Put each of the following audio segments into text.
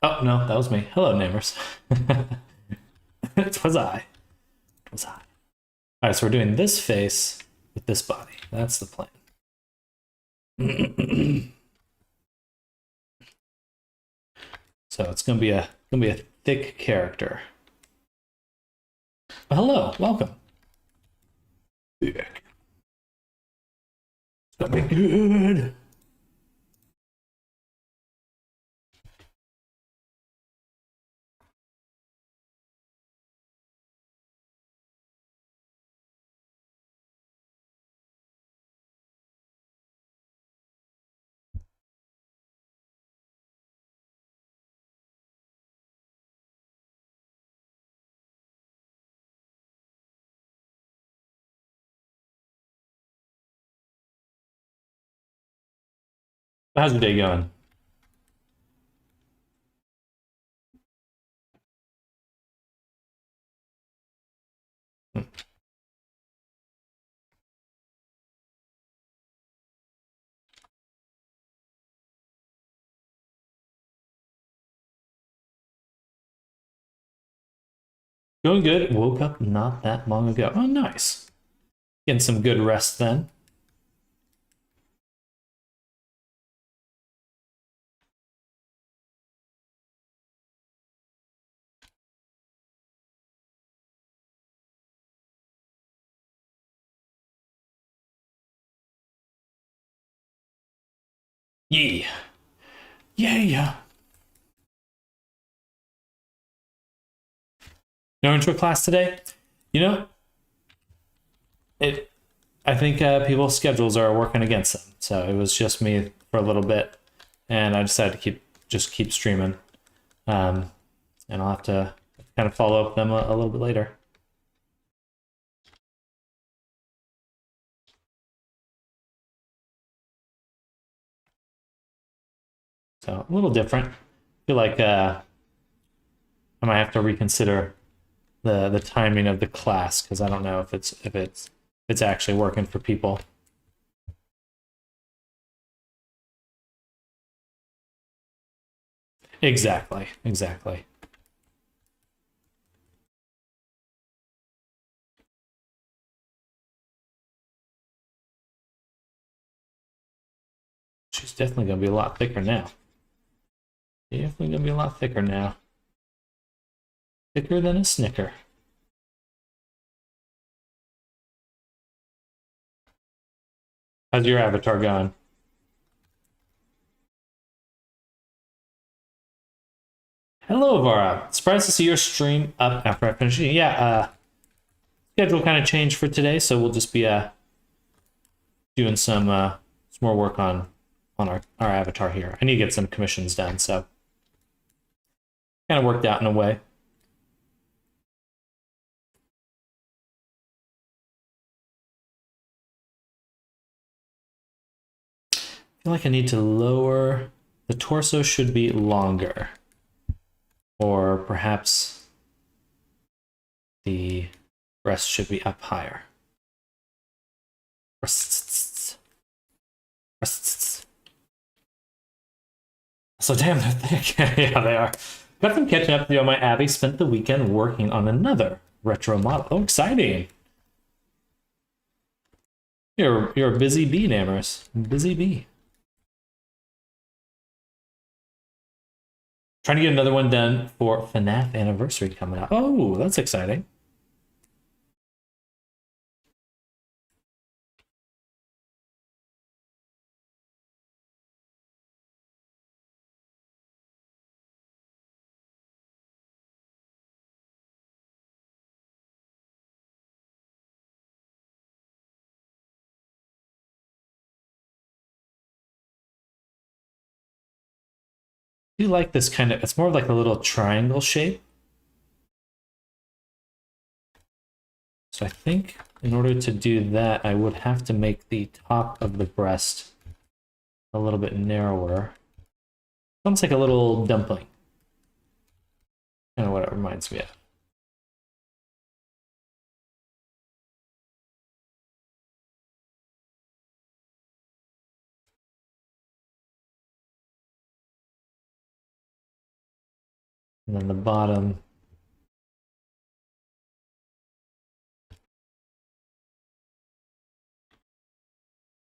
Oh, no, that was me. Hello, neighbors. It was I. It was I. All right, so we're doing this face with this body. That's the plan. So it's gonna be a thick character. Well, hello, welcome. Thick. It's gonna be good. How's your day going? Going good. Woke up not that long ago. Oh, nice. Getting some good rest then. Yeah. Yeah, yeah. No intro class today? You know, it. I think people's schedules are working against them. So it was just me for a little bit, and I decided to keep streaming. And I'll have to kind of follow up them a little bit later. So a little different. I feel like I might have to reconsider the timing of the class because I don't know if it's actually working for people. Exactly. Exactly. She's definitely gonna be a lot thicker now. Definitely gonna be a lot thicker now. Thicker than a Snicker. How's your avatar going? Hello, Vara. Surprised to see your stream up after I finish. Yeah, schedule kind of changed for today, so we'll just be doing some more work on our avatar here. I need to get some commissions done, so kind of worked out in a way. I feel like I need to lower the torso should be longer, or perhaps the breast should be up higher. Breasts. Breasts. So damn, they're thick. Yeah, they are. Got some catching up to do on my AVI. Spent the weekend working on another retro model. Oh, exciting! You're a busy bee, Namers. Busy bee. Trying to get another one done for FNAF anniversary coming up. Oh, that's exciting. I do like this kind of, it's more like a little triangle shape. So I think in order to do that, I would have to make the top of the breast a little bit narrower. Sounds like a little dumpling. Kind of what it reminds me of. And then the bottom.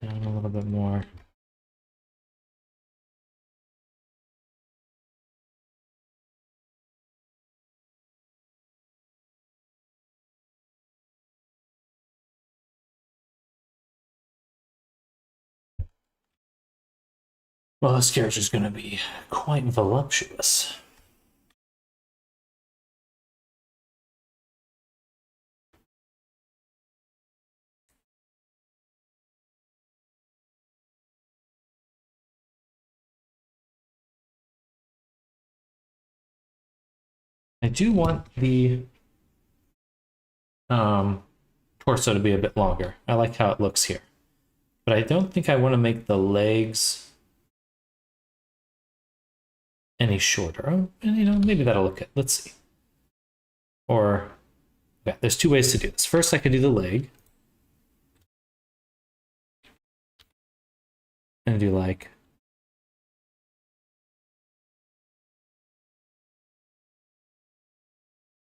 Down a little bit more. Well, this character is going to be quite voluptuous. I do want the torso to be a bit longer. I like how it looks here. But I don't think I want to make the legs any shorter. Oh, and, you know, maybe that'll look good. Let's see. Or, yeah, there's two ways to do this. First, I could do the leg. And do like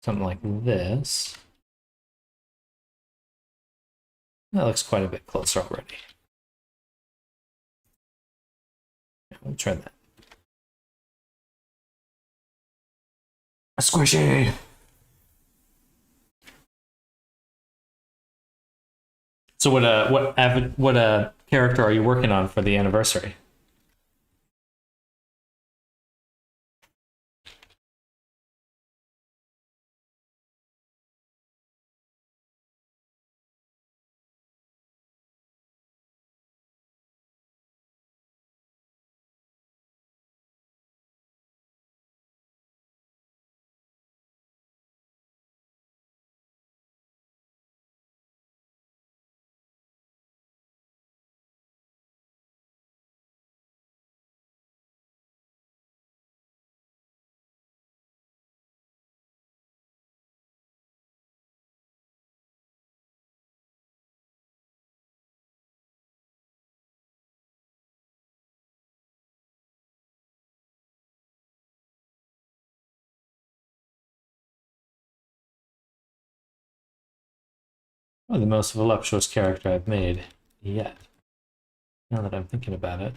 something like this. That looks quite a bit closer already. Yeah, we'll try that. Squishy! So what character are you working on for the anniversary? Oh, the most voluptuous character I've made yet. Now that I'm thinking about it.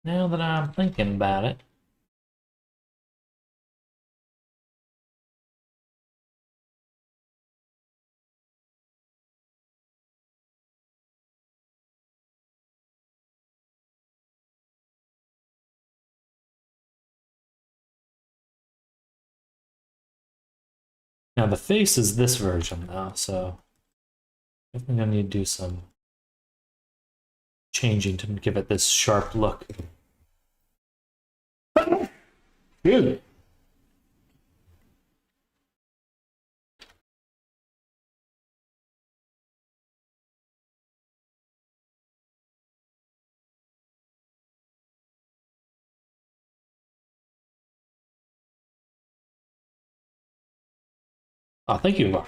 Now that I'm thinking about it. Now the face is this version now, so definitely gonna need to do some changing to give it this sharp look. Really? Oh, thank you, Laura.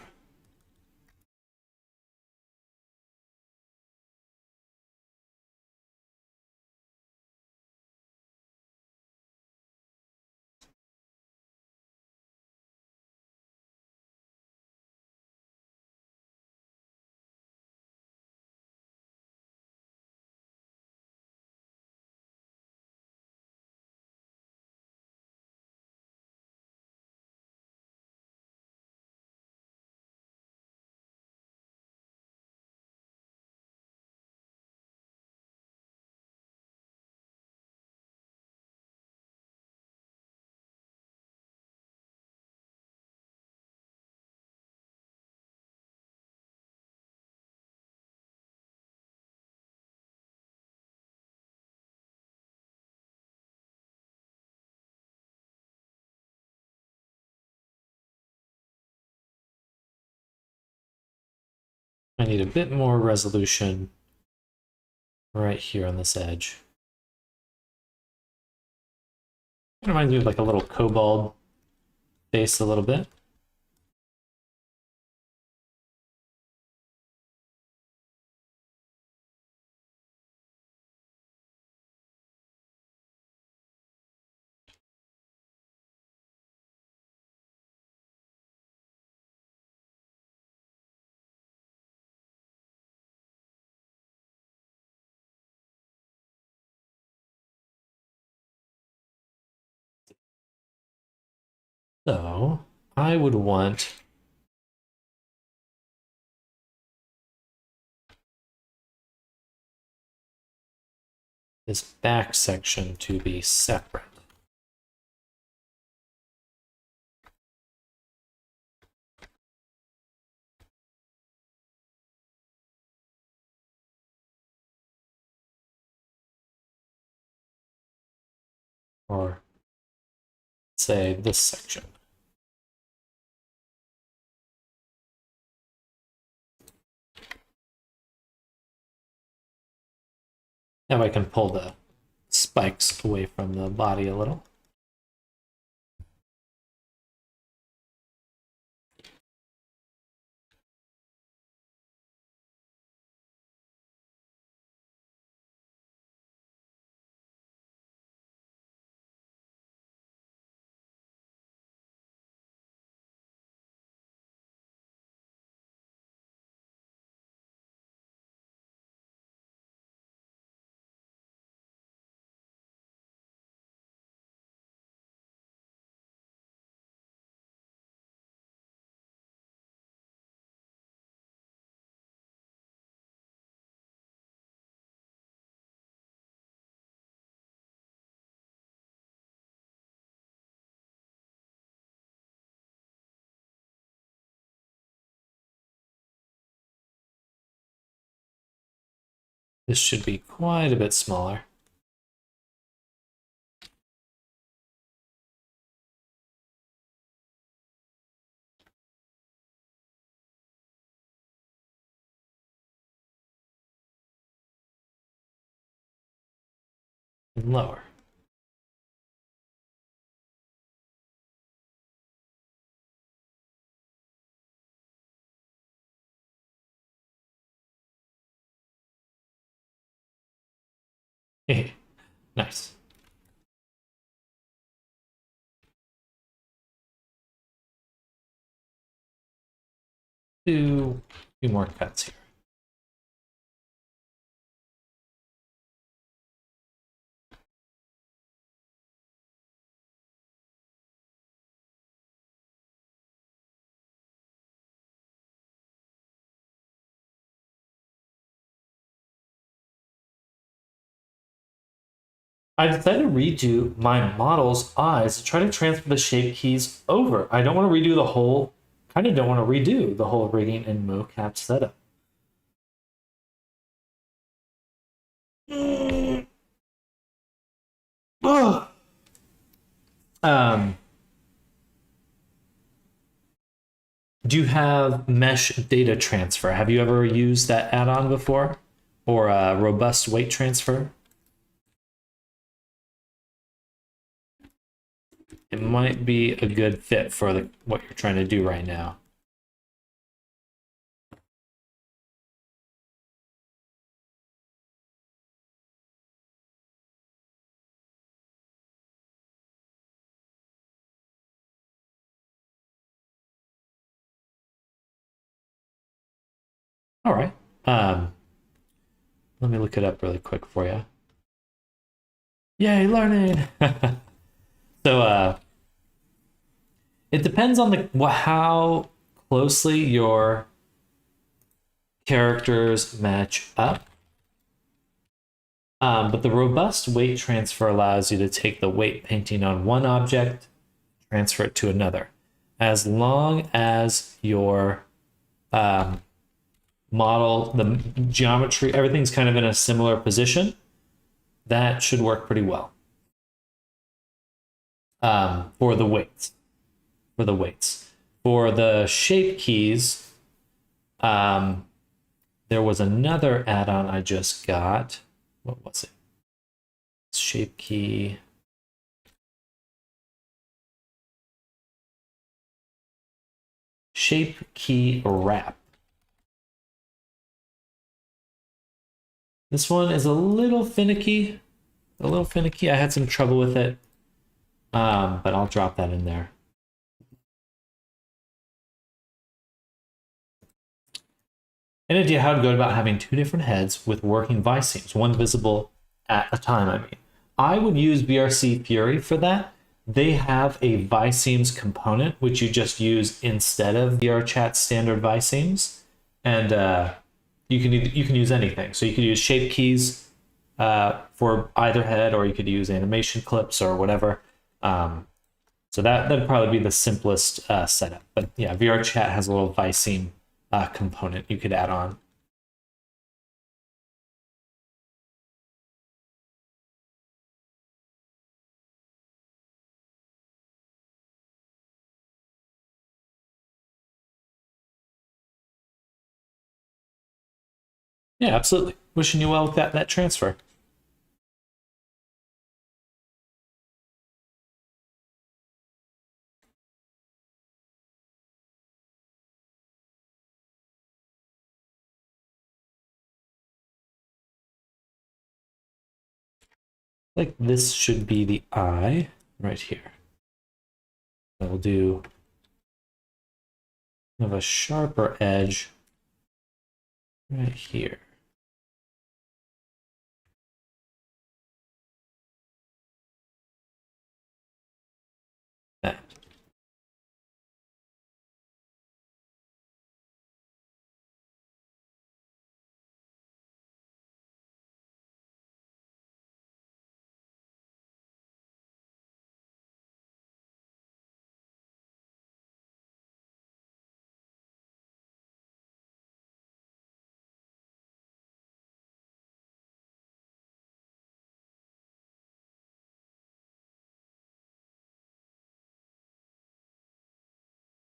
I need a bit more resolution right here on this edge. It reminds me of like a little kobold face a little bit. So I would want this back section to be separate. Or say this section. Now I can pull the spikes away from the body a little. This should be quite a bit smaller. And lower. Nice. Do a few more cuts here. I decided to redo my model's eyes to try to transfer the shape keys over. I don't want to redo the whole, kind of don't want to redo the whole rigging and mocap setup. Do you have mesh data transfer? Have you ever used that add-on before? Or robust weight transfer? It might be a good fit for what you're trying to do right now. All right. Let me look it up really quick for you. Yay, learning! So it depends on how closely your characters match up. But the robust weight transfer allows you to take the weight painting on one object, transfer it to another. As long as your model, the geometry, everything's kind of in a similar position, that should work pretty well. For the weights. For the shape keys, there was another add-on I just got. What was it? Shape key. Shape key wrap. This one is a little finicky. I had some trouble with it, but I'll drop that in there. An idea how to go about having two different heads with working vice seams, one visible at a time, I mean. I would use BRC Fury for that. they have a ViSeams component, which you just use instead of VRChat's standard ViSeams. And you can use anything. So you could use shape keys for either head, or you could use animation clips or whatever. So that'd probably be the simplest setup. But yeah, VRChat has a little ViSeam component you could add on. Yeah, absolutely. Wishing you well with that transfer. Like this should be the eye right here. We'll do kind of a sharper edge right here. That.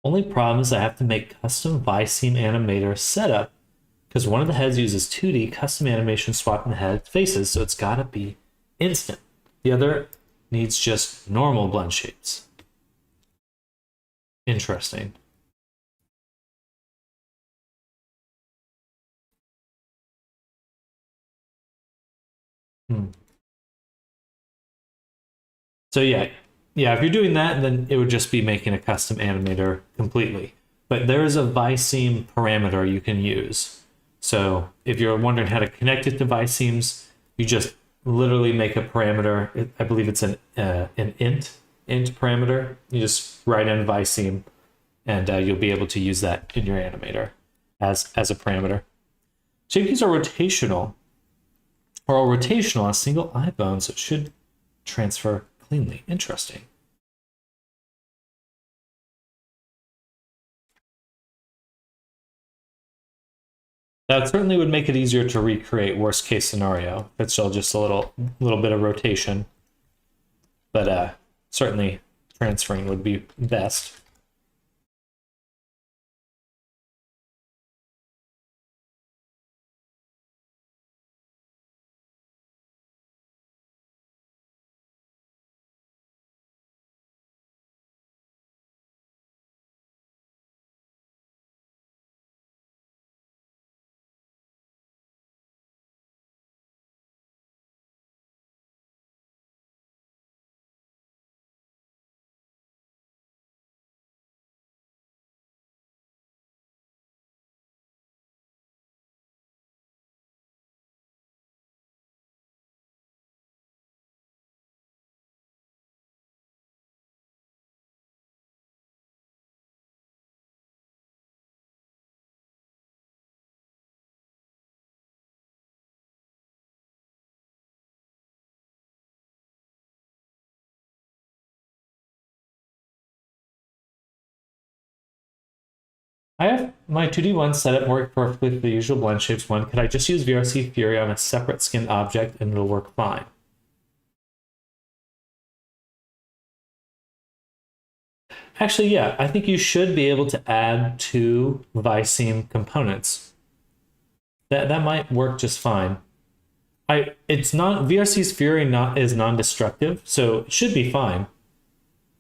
Only problem is I have to make custom ViSeam animator setup because one of the heads uses 2D custom animation swapping the head faces, so it's gotta be instant. The other needs just normal blend shapes. Interesting. So yeah, if you're doing that, then it would just be making a custom animator completely. But there is a ViSeam parameter you can use. So if you're wondering how to connect it to ViSeams, you just literally make a parameter. I believe it's an int parameter. You just write in ViSeam, and you'll be able to use that in your animator as a parameter. Shape keys are rotational, on a single eye bone, so it should transfer cleanly. Interesting. That certainly would make it easier to recreate worst case scenario. It's still just a little bit of rotation, but certainly transferring would be best. I have my 2D one set up work perfectly for the usual blend shapes one. Could I just use VRC Fury on a separate skinned object and it'll work fine? Actually, yeah, I think you should be able to add two ViSeam components. That might work just fine. It's not VRC's Fury is non-destructive, so it should be fine.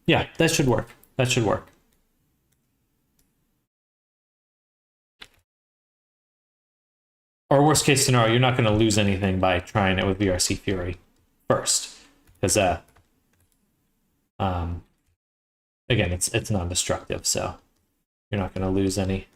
Yeah, that should work. That should work. Or worst case scenario, you're not going to lose anything by trying it with VRC Fury first, because again, it's non-destructive, so you're not going to lose any.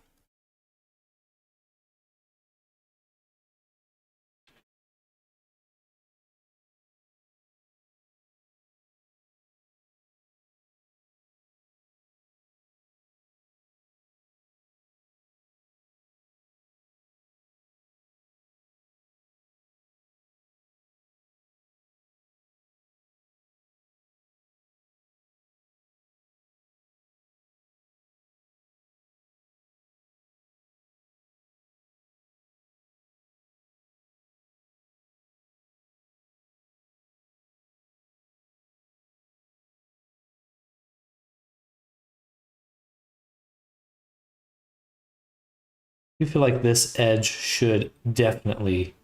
You feel like this edge should definitely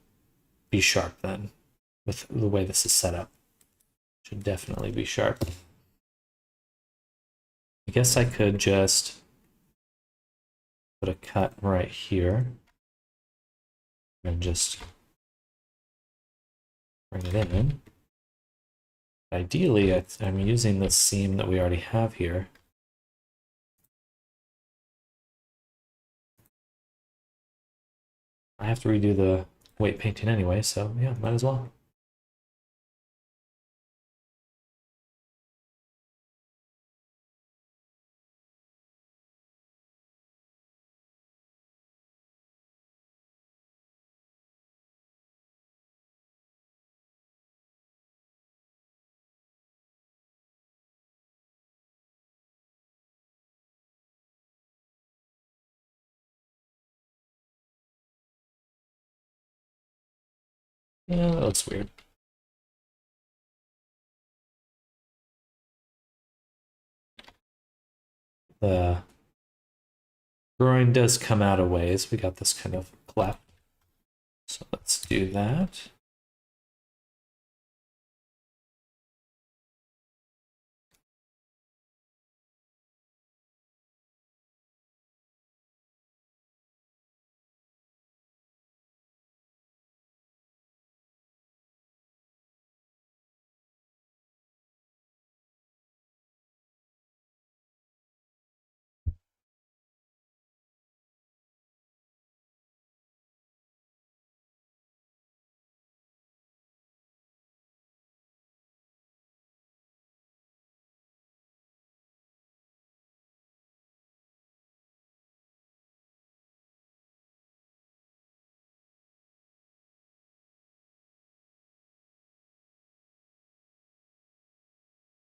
be sharp then, with the way this is set up. Should definitely be sharp. I guess I could just put a cut right here and just bring it in. Ideally, I'm using the seam that we already have here. I have to redo the weight painting anyway, so yeah, might as well. Yeah, that looks weird. The groin does come out a ways. We got this kind of cleft. So let's do that.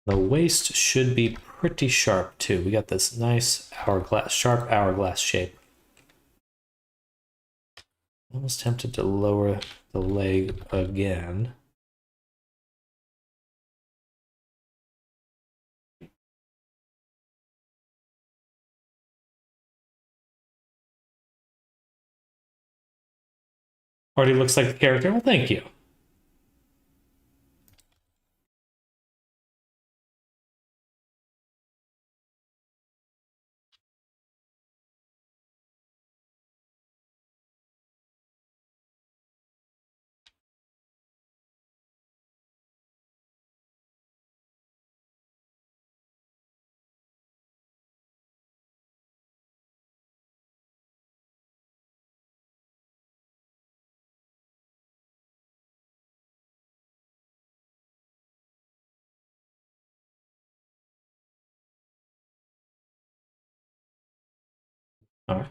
The waist should be pretty sharp too. We got this nice hourglass, sharp hourglass shape. Almost tempted to lower the leg again. Already looks like the character. Well, thank you. All right.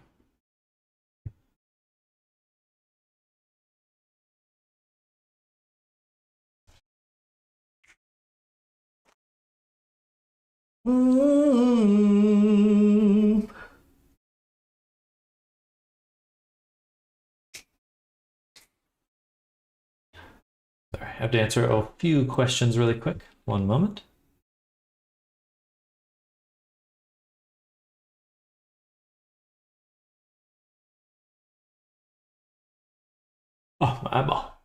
Sorry, I have to answer a few questions really quick. One moment. Oh, my eyeball.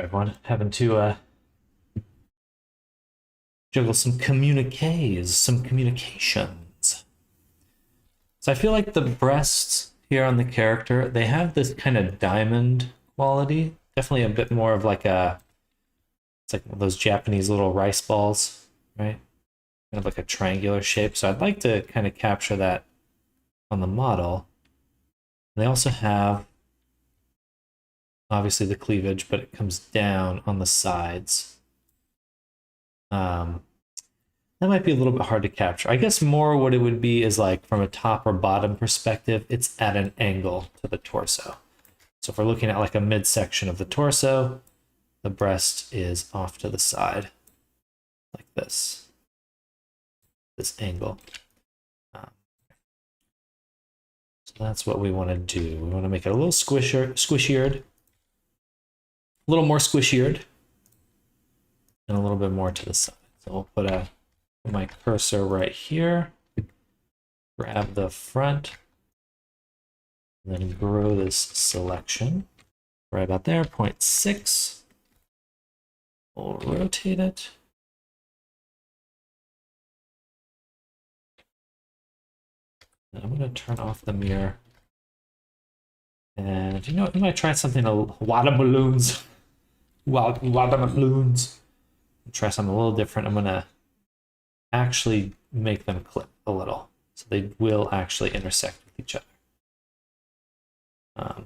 Everyone having to juggle some communiques, some communications. So I feel like the breasts here on the character, they have this kind of diamond quality. Definitely a bit more of like it's like those Japanese little rice balls, right? Kind of like a triangular shape. So I'd like to kind of capture that on the model. And they also have obviously the cleavage, but it comes down on the sides. That might be a little bit hard to capture. I guess more what it would be is like from a top or bottom perspective, it's at an angle to the torso. So if we're looking at like a midsection of the torso, the breast is off to the side like this angle. So that's what we want to do. We want to make it a little squishier, a little more squishier, and a little bit more to the side. So we'll put my cursor right here, grab the front, and then grow this selection right about there, 0.6. We'll rotate it. And I'm going to turn off the mirror. And you know what? I might try something water balloons. Water balloons. Try something a little different. I'm going to actually make them clip a little. So they will actually intersect with each other. A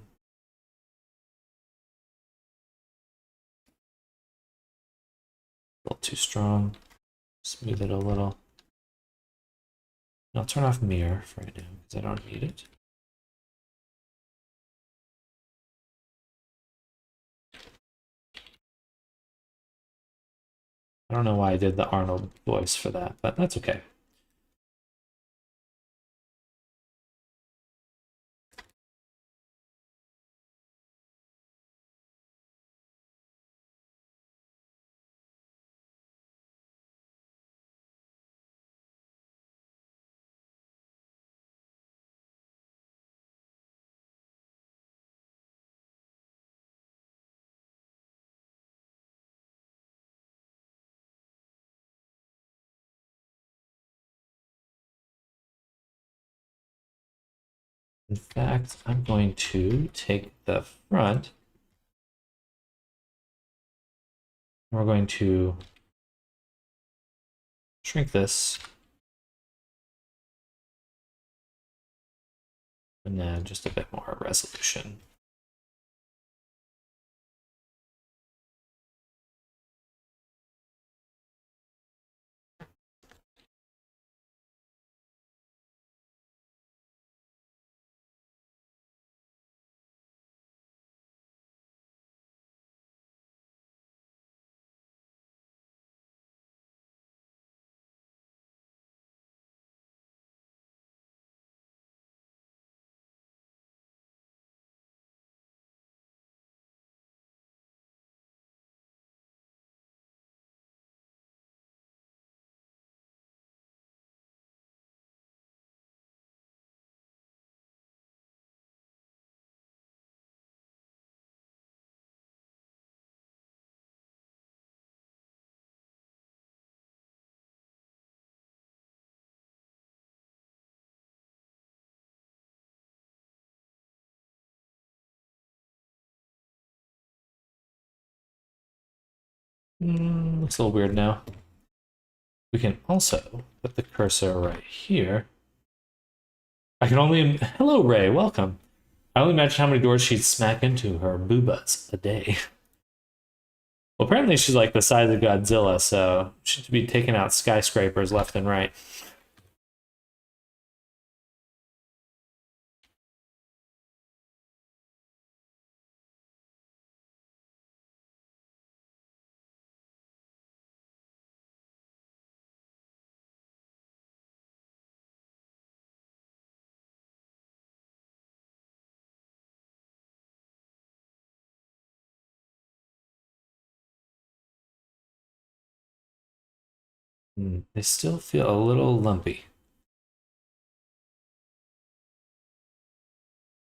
little too strong. Smooth it a little. I'll turn off mirror for right now because I don't need it. I don't know why I did the Arnold voice for that, but that's okay. In fact, I'm going to take the front. We're going to shrink this. And then just a bit more resolution. Looks a little weird now. We can also put the cursor right here. I can only... Hello, Ray. Welcome. I only imagine how many doors she'd smack into her boobas a day. Well, apparently she's like the size of Godzilla, so she'd be taking out skyscrapers left and right. They still feel a little lumpy.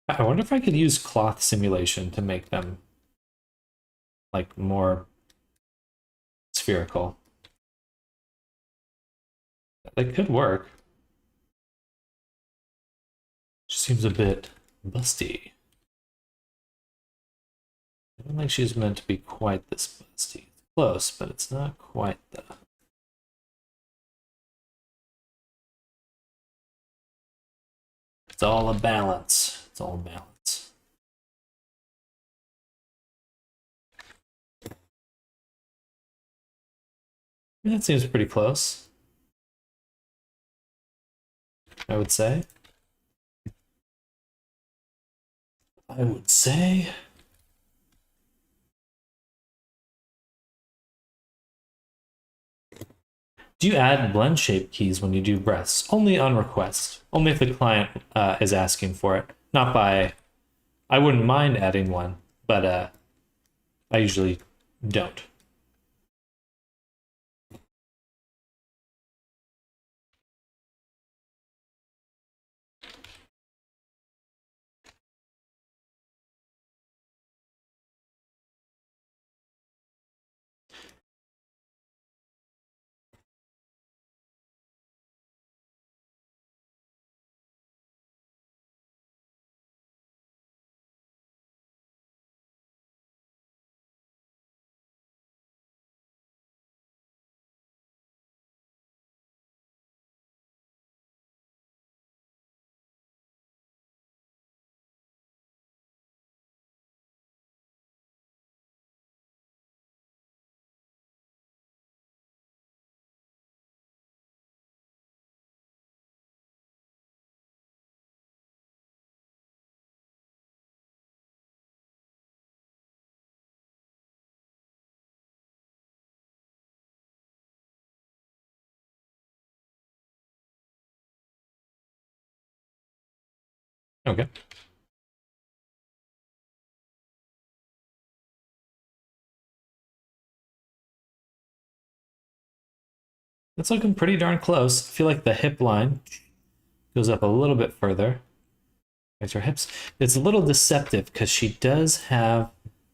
I wonder if I could use cloth simulation to make them like more spherical. That could work. She seems a bit busty. I don't think she's meant to be quite this busty. It's close, but it's not quite the... It's all a balance. It's all a balance. That seems pretty close, I would say. I would say... Do you add blend shape keys when you do breaths? Only on request. Only if the client is asking for it. Not by... I wouldn't mind adding one, but I usually don't. Okay. It's looking pretty darn close. I feel like the hip line goes up a little bit further. There's her hips. It's a little deceptive because she does have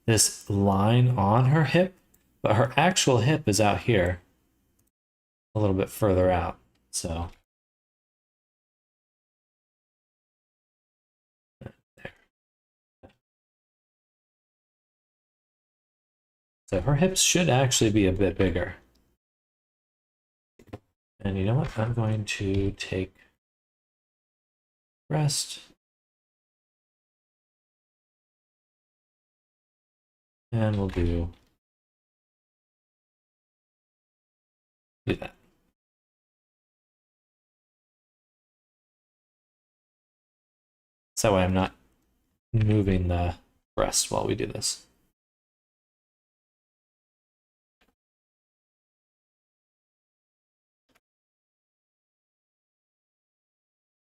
this line on her hip, but her actual hip is out here, a little bit further out. So there. So her hips should actually be a bit bigger. And you know what? I'm going to take breast. And we'll do that. So that way I'm not moving the breast while we do this.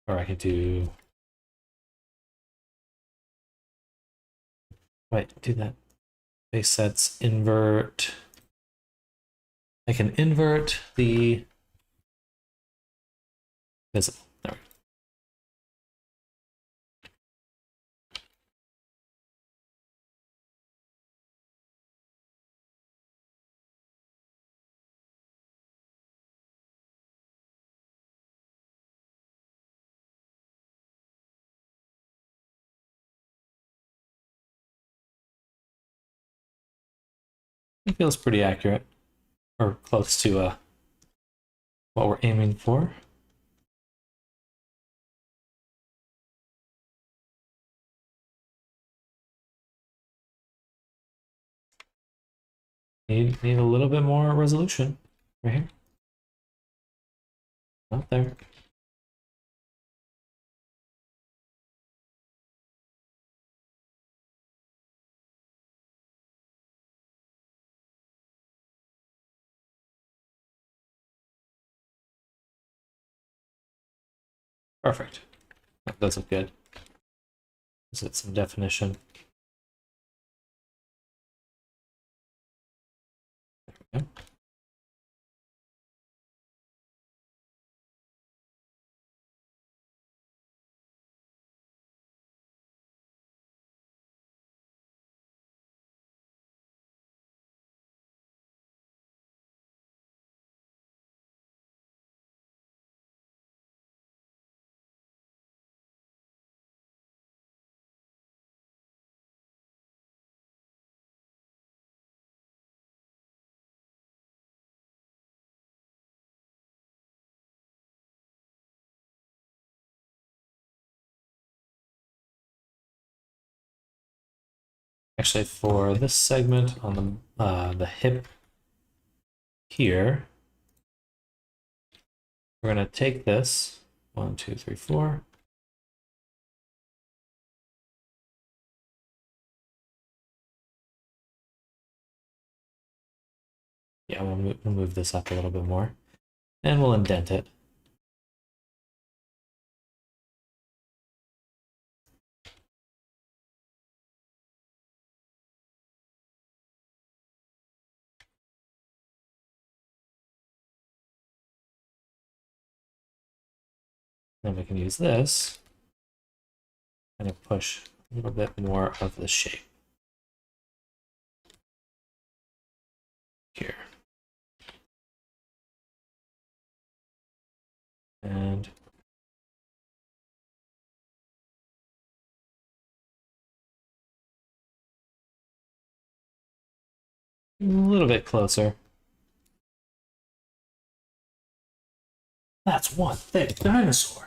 Or I could do... Wait, do that. Base sets, invert. I can invert the visible. There we go. It feels pretty accurate, or close to what we're aiming for. Need a little bit more resolution right here. Not there. Perfect. That does look good. Is it some definition? There we go. Actually, for this segment on the hip here, we're going to take this 1, 2, 3, 4. Yeah, we'll move this up a little bit more, and we'll indent it. Then we can use this and push a little bit more of the shape here. And a little bit closer. That's one thick dinosaur.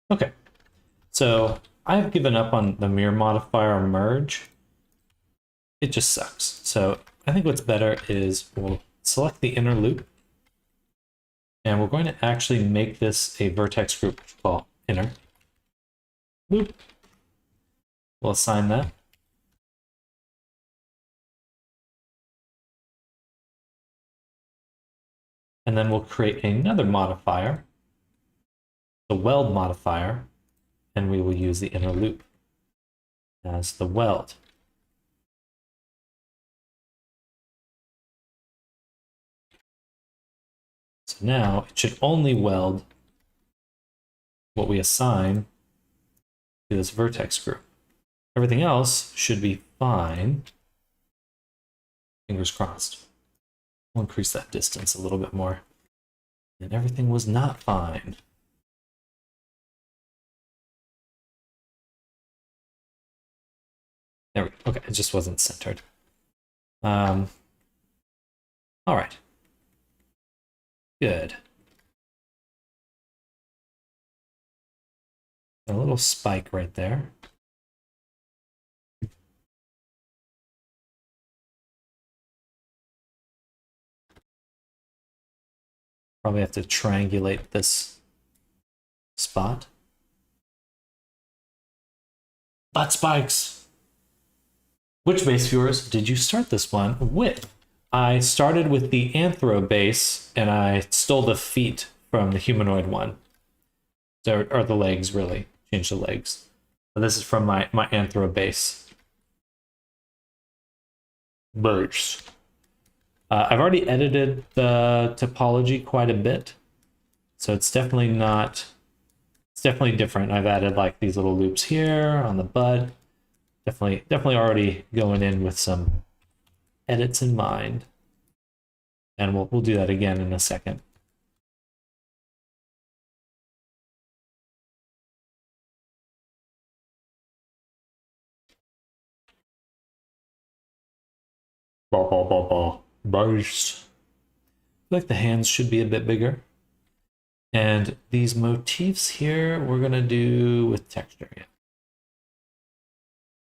Okay, so I've given up on the mirror modifier merge. It just sucks. So I think what's better is we'll select the inner loop, and we're going to actually make this a vertex group called inner loop. We'll assign that. And then we'll create another modifier, the weld modifier, and we will use the inner loop as the weld. So now it should only weld what we assign to this vertex group. Everything else should be fine. Fingers crossed. We'll increase that distance a little bit more. And everything was not fine. Okay, it just wasn't centered. All right. Good. A little spike right there. Probably have to triangulate this spot. Butt spikes! Which base viewers did you start this one with? I started with the Anthro base, and I stole the feet from the humanoid one. Or the legs, really. Change the legs. But this is from my Anthro base. Birds. I've already edited the topology quite a bit. So it's definitely not... It's definitely different. I've added like these little loops here on the bud. Definitely already going in with some edits in mind. And we'll do that again in a second. Bars. I feel like the hands should be a bit bigger. And these motifs here, we're gonna do with texture. Yeah.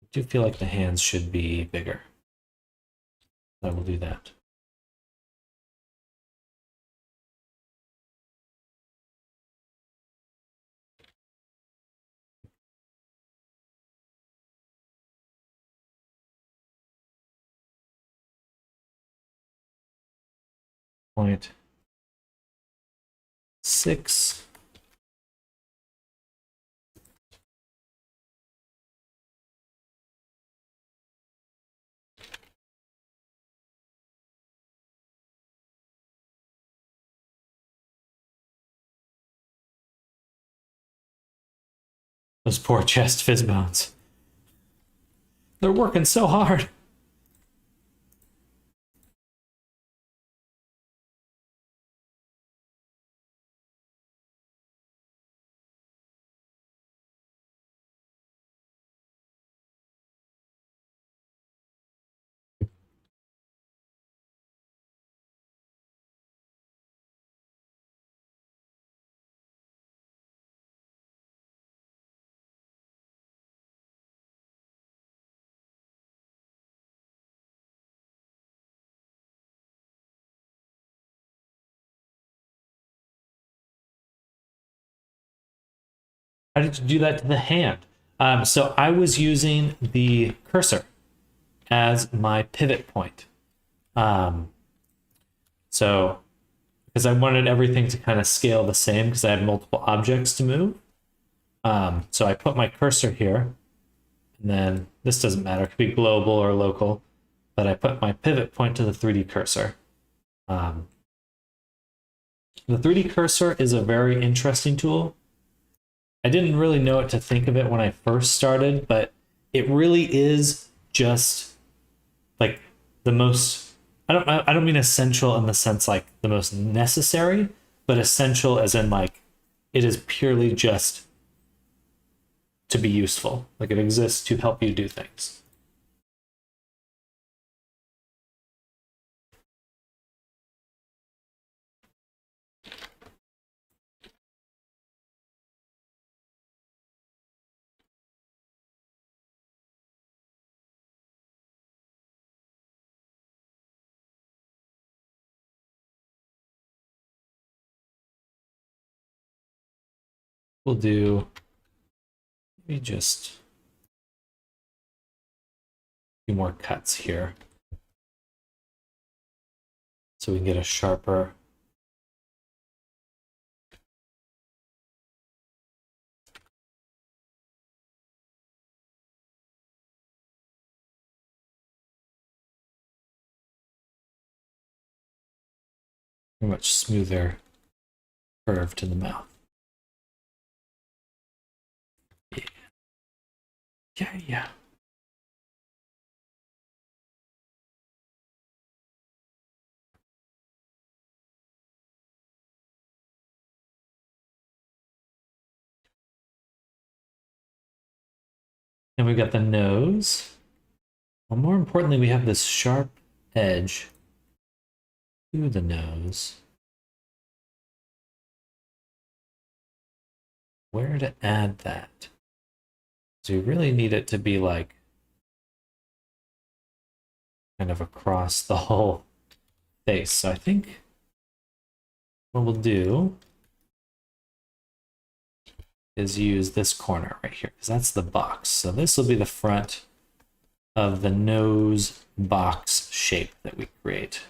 I do feel like the hands should be bigger. I will do that. Point 6. Those poor chest fizz bones. They're working so hard. How did you do that to the hand? So I was using the cursor as my pivot point. So because I wanted everything to kind of scale the same because I had multiple objects to move. So I put my cursor here, and then this doesn't matter, it could be global or local, but I put my pivot point to the 3D cursor. The 3D cursor is a very interesting tool. I didn't really know what to think of it when I first started, but it really is just like the most, I don't mean essential in the sense like the most necessary, but essential as in like it is purely just to be useful. Like it exists to help you do things. We'll do maybe just a few more cuts here so we can get a sharper. Much smoother curve to the mouth. Yeah. Yeah. And we've got the nose. Well, more importantly, we have this sharp edge to the nose. Where to add that? So we really need it to be like kind of across the whole face. So I think what we'll do is use this corner right here, because that's the box. So this will be the front of the nose box shape that we create.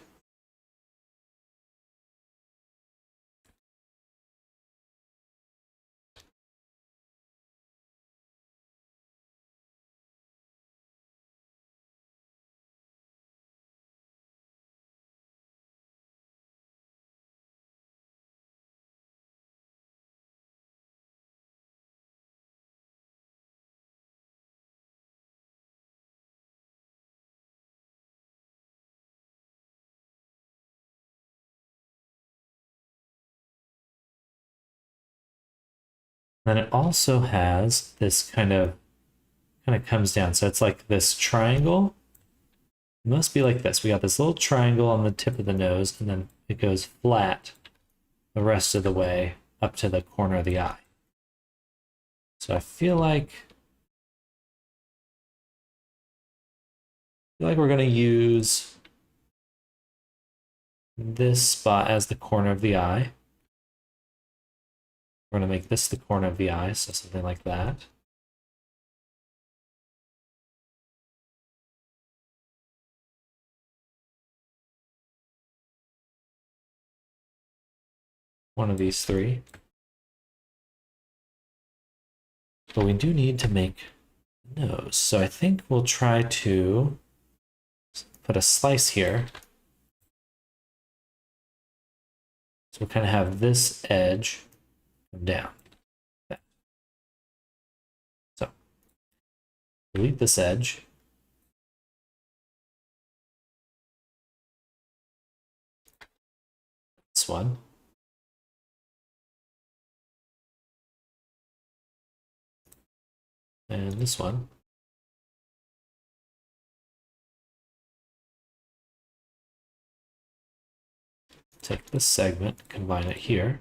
Then it also has this kind of comes down. So it's like this triangle. It must be like this. We got this little triangle on the tip of the nose, and then it goes flat the rest of the way up to the corner of the eye. So I feel like we're going to use this spot as the corner of the eye. We're going to make this the corner of the eye, so something like that. One of these three. But we do need to make a nose. So I think we'll try to put a slice here. So we'll kind of have this edge come down. Okay. So delete this edge. This one. And this one. Take this segment, combine it here.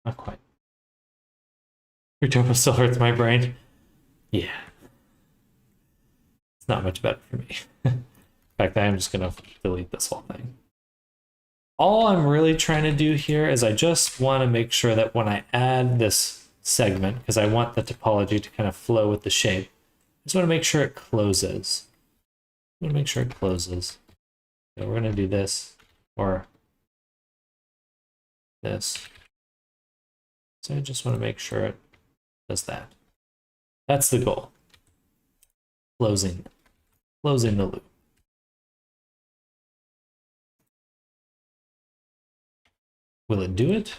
Not quite. Your topo still hurts my brain. Yeah. It's not much better for me. In fact, I'm just going to delete this whole thing. All I'm really trying to do here is I just want to make sure that when I add this segment, because I want the topology to kind of flow with the shape, I just want to make sure it closes. I want to make sure it closes. So we're going to do this or this. So I just want to make sure it does that. That's the goal. Closing the loop. Will it do it?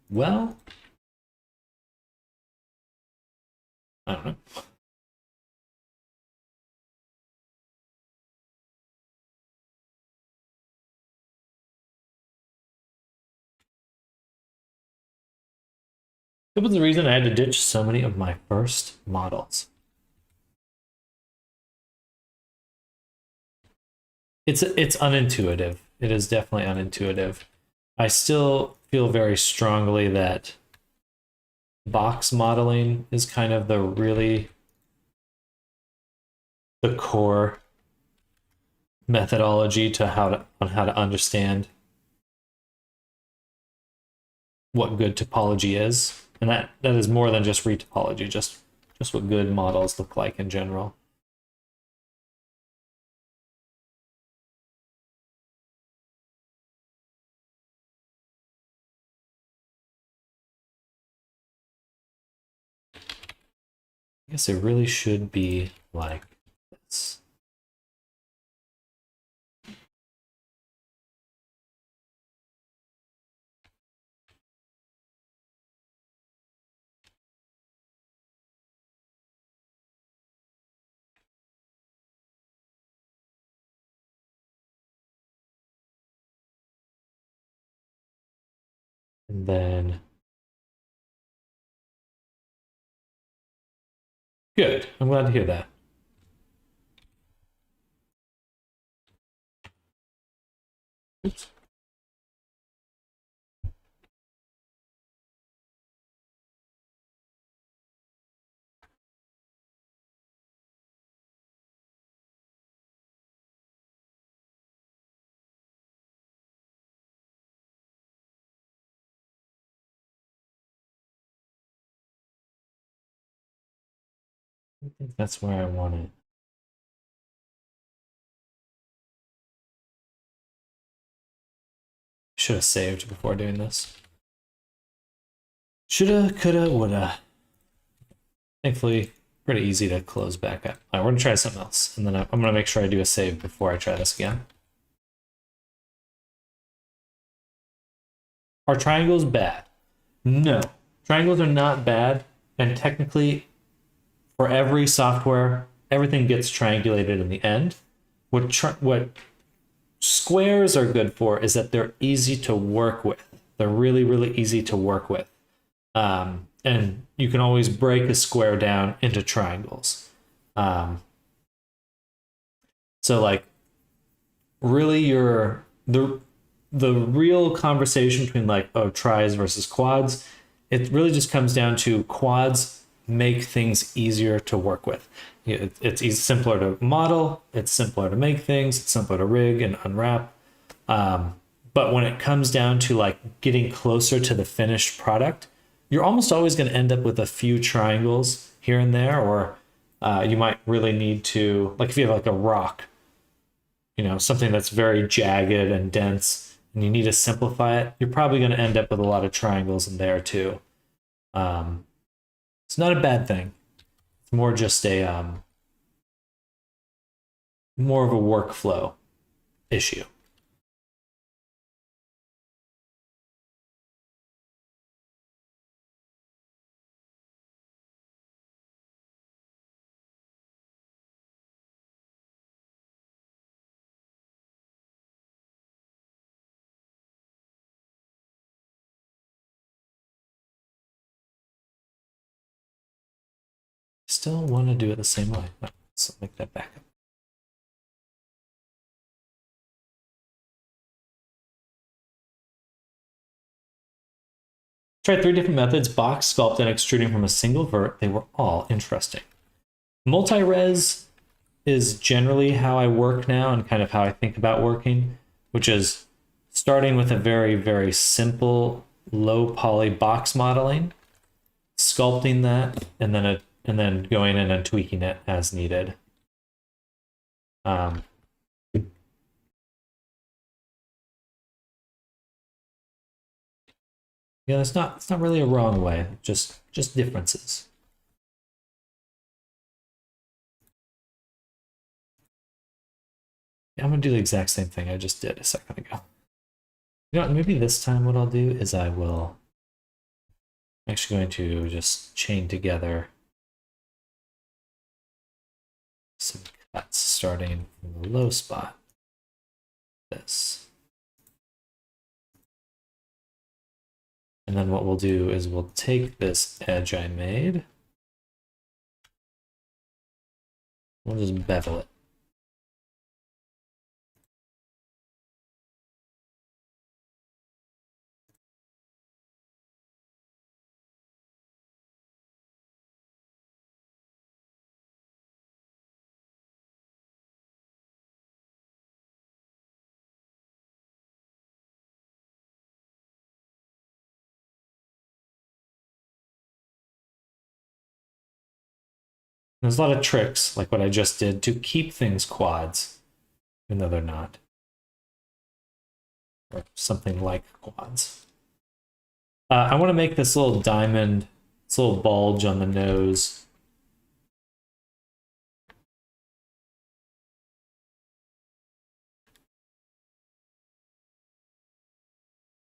Well, I don't know. That was the reason I had to ditch so many of my first models. It's unintuitive. It is definitely unintuitive. I still feel very strongly that box modeling is kind of the core methodology to on how to understand what good topology is. And that is more than just retopology, just what good models look like in general. I guess it really should be like this. And then, good. I'm glad to hear that. Oops. I think that's where I want it. Should have saved before doing this. Shoulda, coulda, woulda. Thankfully, pretty easy to close back up. All right, we're gonna try something else, and then I'm gonna make sure I do a save before I try this again. Are triangles bad? No, triangles are not bad, and technically, for every software, everything gets triangulated in the end. What squares are good for is that they're easy to work with. They're really, really easy to work with. And you can always break a square down into triangles. So like really the real conversation between like, oh, tris versus quads, it really just comes down to quads make things easier to work with. It's simpler to model, it's simpler to make things, it's simpler to rig and unwrap. But when it comes down to like getting closer to the finished product, you're almost always going to end up with a few triangles here and there, or you might really need to, like if you have like a rock, something that's very jagged and dense, and you need to simplify it, you're probably going to end up with a lot of triangles in there too. It's not a bad thing. It's more just a more of a workflow issue. Still want to do it the same way. Let's make that back up. Tried 3 different methods: box, sculpt, and extruding from a single vert. They were all interesting. Multi-res is generally how I work now and kind of how I think about working, which is starting with a very, very simple low poly box modeling, sculpting that, and then going in and tweaking it as needed. Yeah, it's not really a wrong way, just differences. Yeah, I'm gonna do the exact same thing I just did a second ago. Maybe this time what I'll do is I'm actually going to just chain together some cuts starting from the low spot. This. And then what we'll do is we'll take this edge I made. We'll just bevel it. There's a lot of tricks, like what I just did, to keep things quads, even though they're not. Or something like quads. I want to make this little diamond, this little bulge on the nose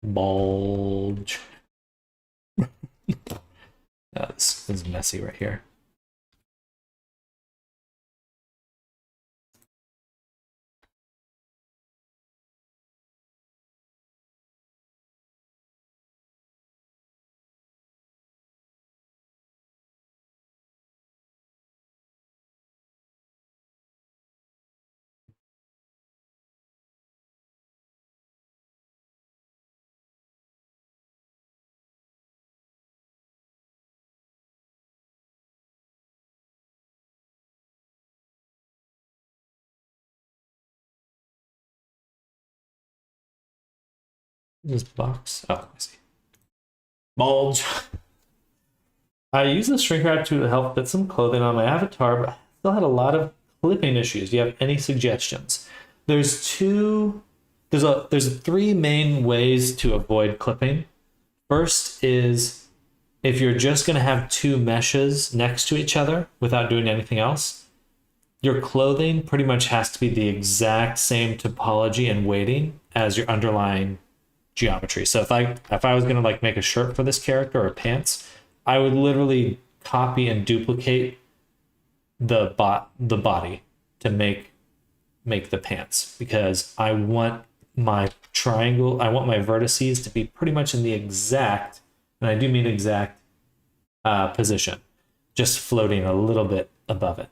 Bulge. This is messy right here. This box. Oh, I see. Bulge. I use the shrink wrap to help fit some clothing on my avatar, but I still had a lot of clipping issues. Do you have any suggestions? There's three main ways to avoid clipping. First is if you're just going to have two meshes next to each other without doing anything else, your clothing pretty much has to be the exact same topology and weighting as your underlying geometry. So if I was going to like make a shirt for this character or pants, I would literally copy and duplicate the body to make the pants, because I want my triangle, I want my vertices to be pretty much in the exact, and I do mean exact, position, just floating a little bit above it.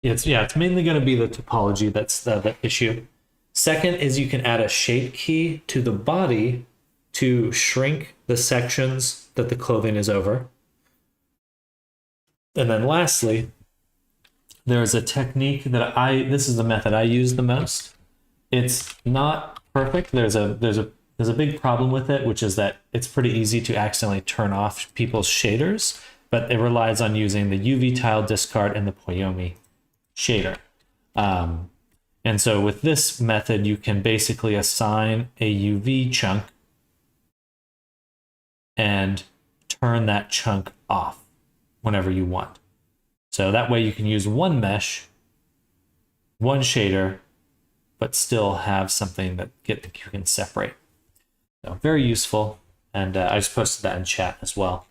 It's mainly going to be the topology that's the issue. Second is you can add a shape key to the body to shrink the sections that the clothing is over. And then lastly, there's a technique that this is the method I use the most. It's not perfect. There's a big problem with it, which is that it's pretty easy to accidentally turn off people's shaders, but it relies on using the UV tile discard and the Poyomi shader. And so with this method, you can basically assign a UV chunk and turn that chunk off whenever you want. So that way you can use one mesh, one shader, but still have something that you can separate. So very useful. And I just posted that in chat as well.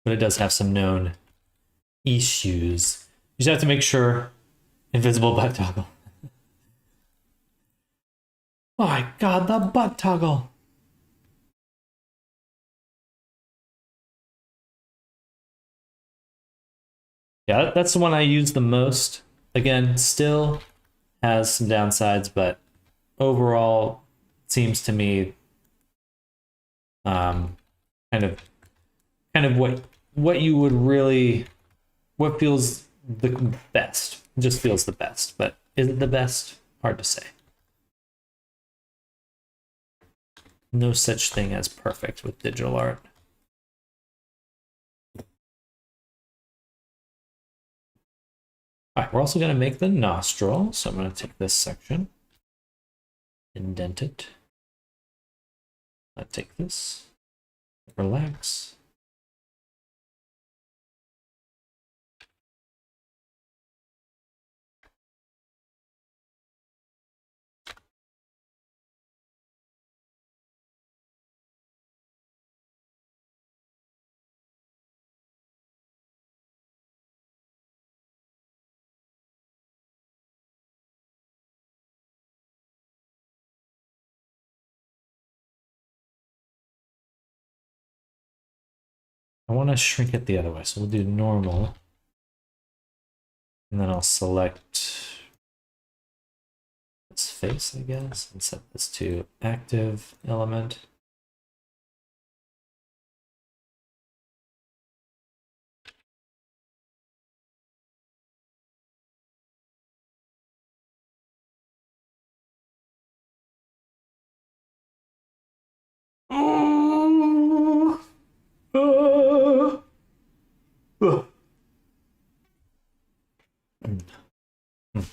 But it does have some known issues. You just have to make sure invisible butt toggle. Oh my god, the butt toggle. Yeah, that's the one I use the most. Again, still has some downsides, but overall seems to me kind of what you would really, what feels the best. It just feels the best, but is it the best? Hard to say. No such thing as perfect with digital art. All right, we're also going to make the nostril. So I'm going to take this section, indent it. I'll take this, relax. I want to shrink it the other way, so we'll do normal. And then I'll select this face, I guess, and set this to active element. Oh!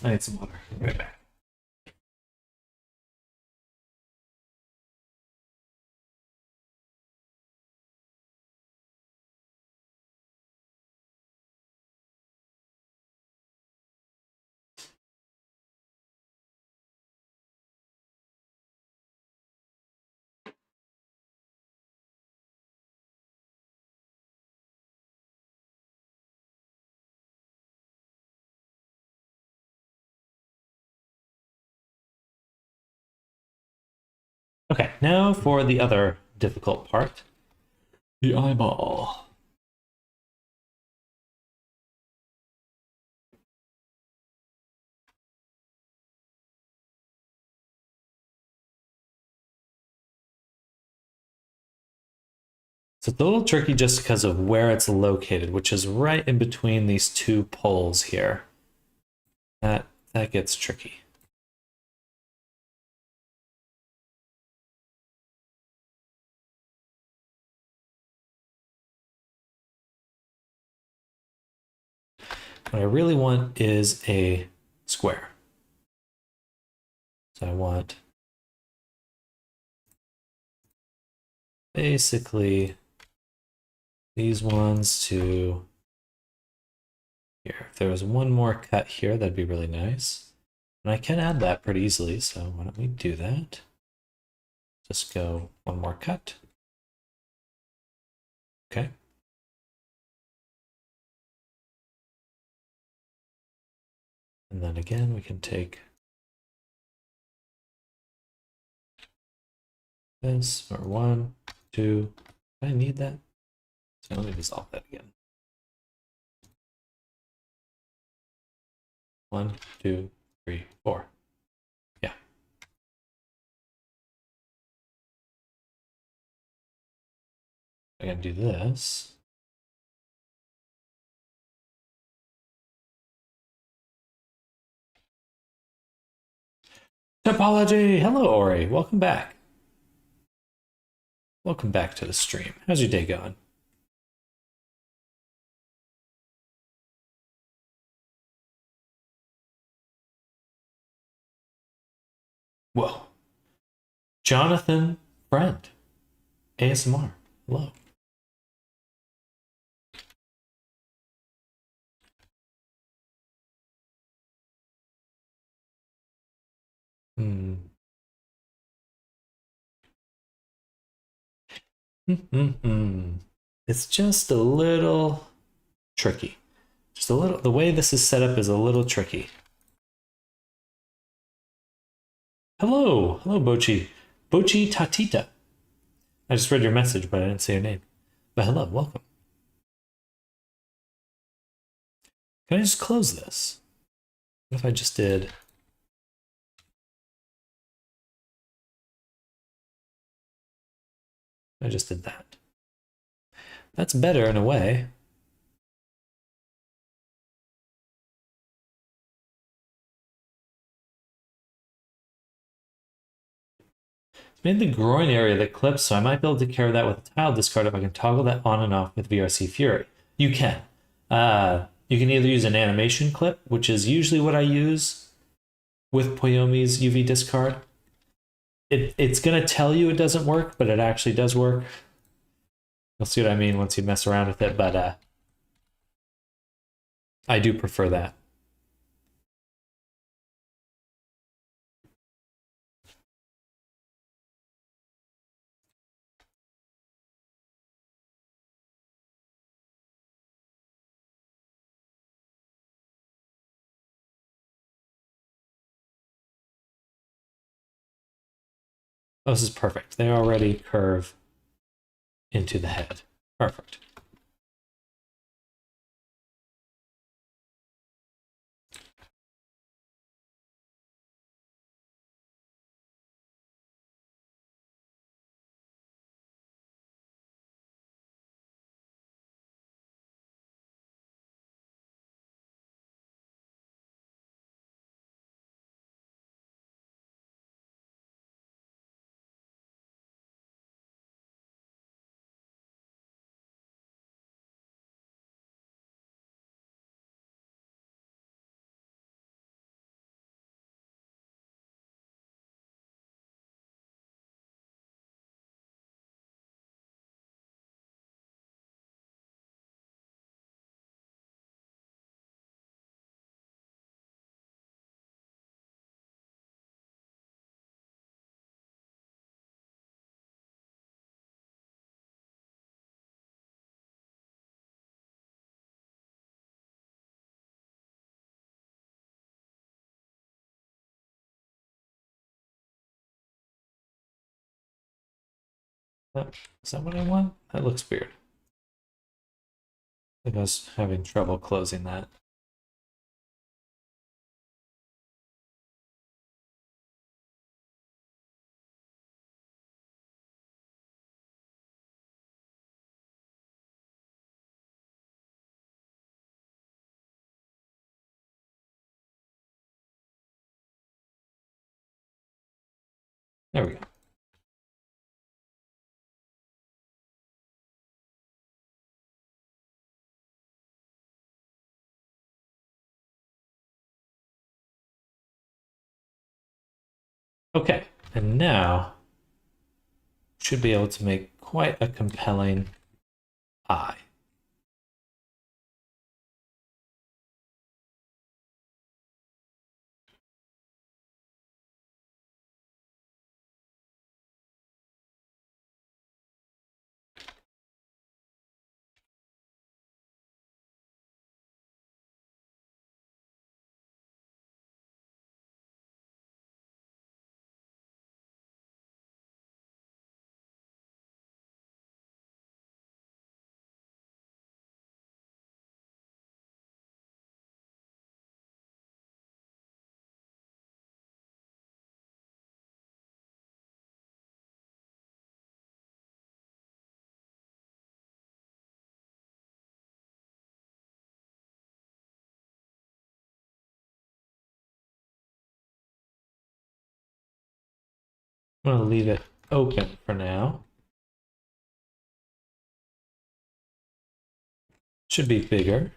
I need some water. Right back. Okay, now for the other difficult part, the eyeball. So it's a little tricky just because of where it's located, which is right in between these two poles here. That gets tricky. What I really want is a square. So I want basically these ones to here. If there was one more cut here, that'd be really nice. And I can add that pretty easily, so why don't we do that? Just go one more cut. Okay. And then again, we can take this, or 1, 2. I need that. So let me dissolve that again. 1, 2, 3, 4. Yeah. I gotta do this. Topology! Hello, Ori. Welcome back. Welcome back to the stream. How's your day going? Whoa. Jonathan Friend. ASMR. Hello. Hmm. It's just a little tricky. Just a little, the way this is set up is a little tricky. Hello, hello, Bochi. Bochi Tatita. I just read your message, but I didn't say your name. But hello, welcome. Can I just close this? What if I just did? I just did that. That's better in a way. It's made the groin area that clips, so I might be able to carry that with a tile discard if I can toggle that on and off with VRC Fury. You can. You can either use an animation clip, which is usually what I use with Poyomi's UV discard. It's going to tell you it doesn't work, but it actually does work. You'll see what I mean once you mess around with it, but I do prefer that. Oh, this is perfect. They already curve into the head. Perfect. Is that what I want? That looks weird. I think I was having trouble closing that. There we go. Okay, and now should be able to make quite a compelling eye. I'm going to leave it open for now. Should be bigger.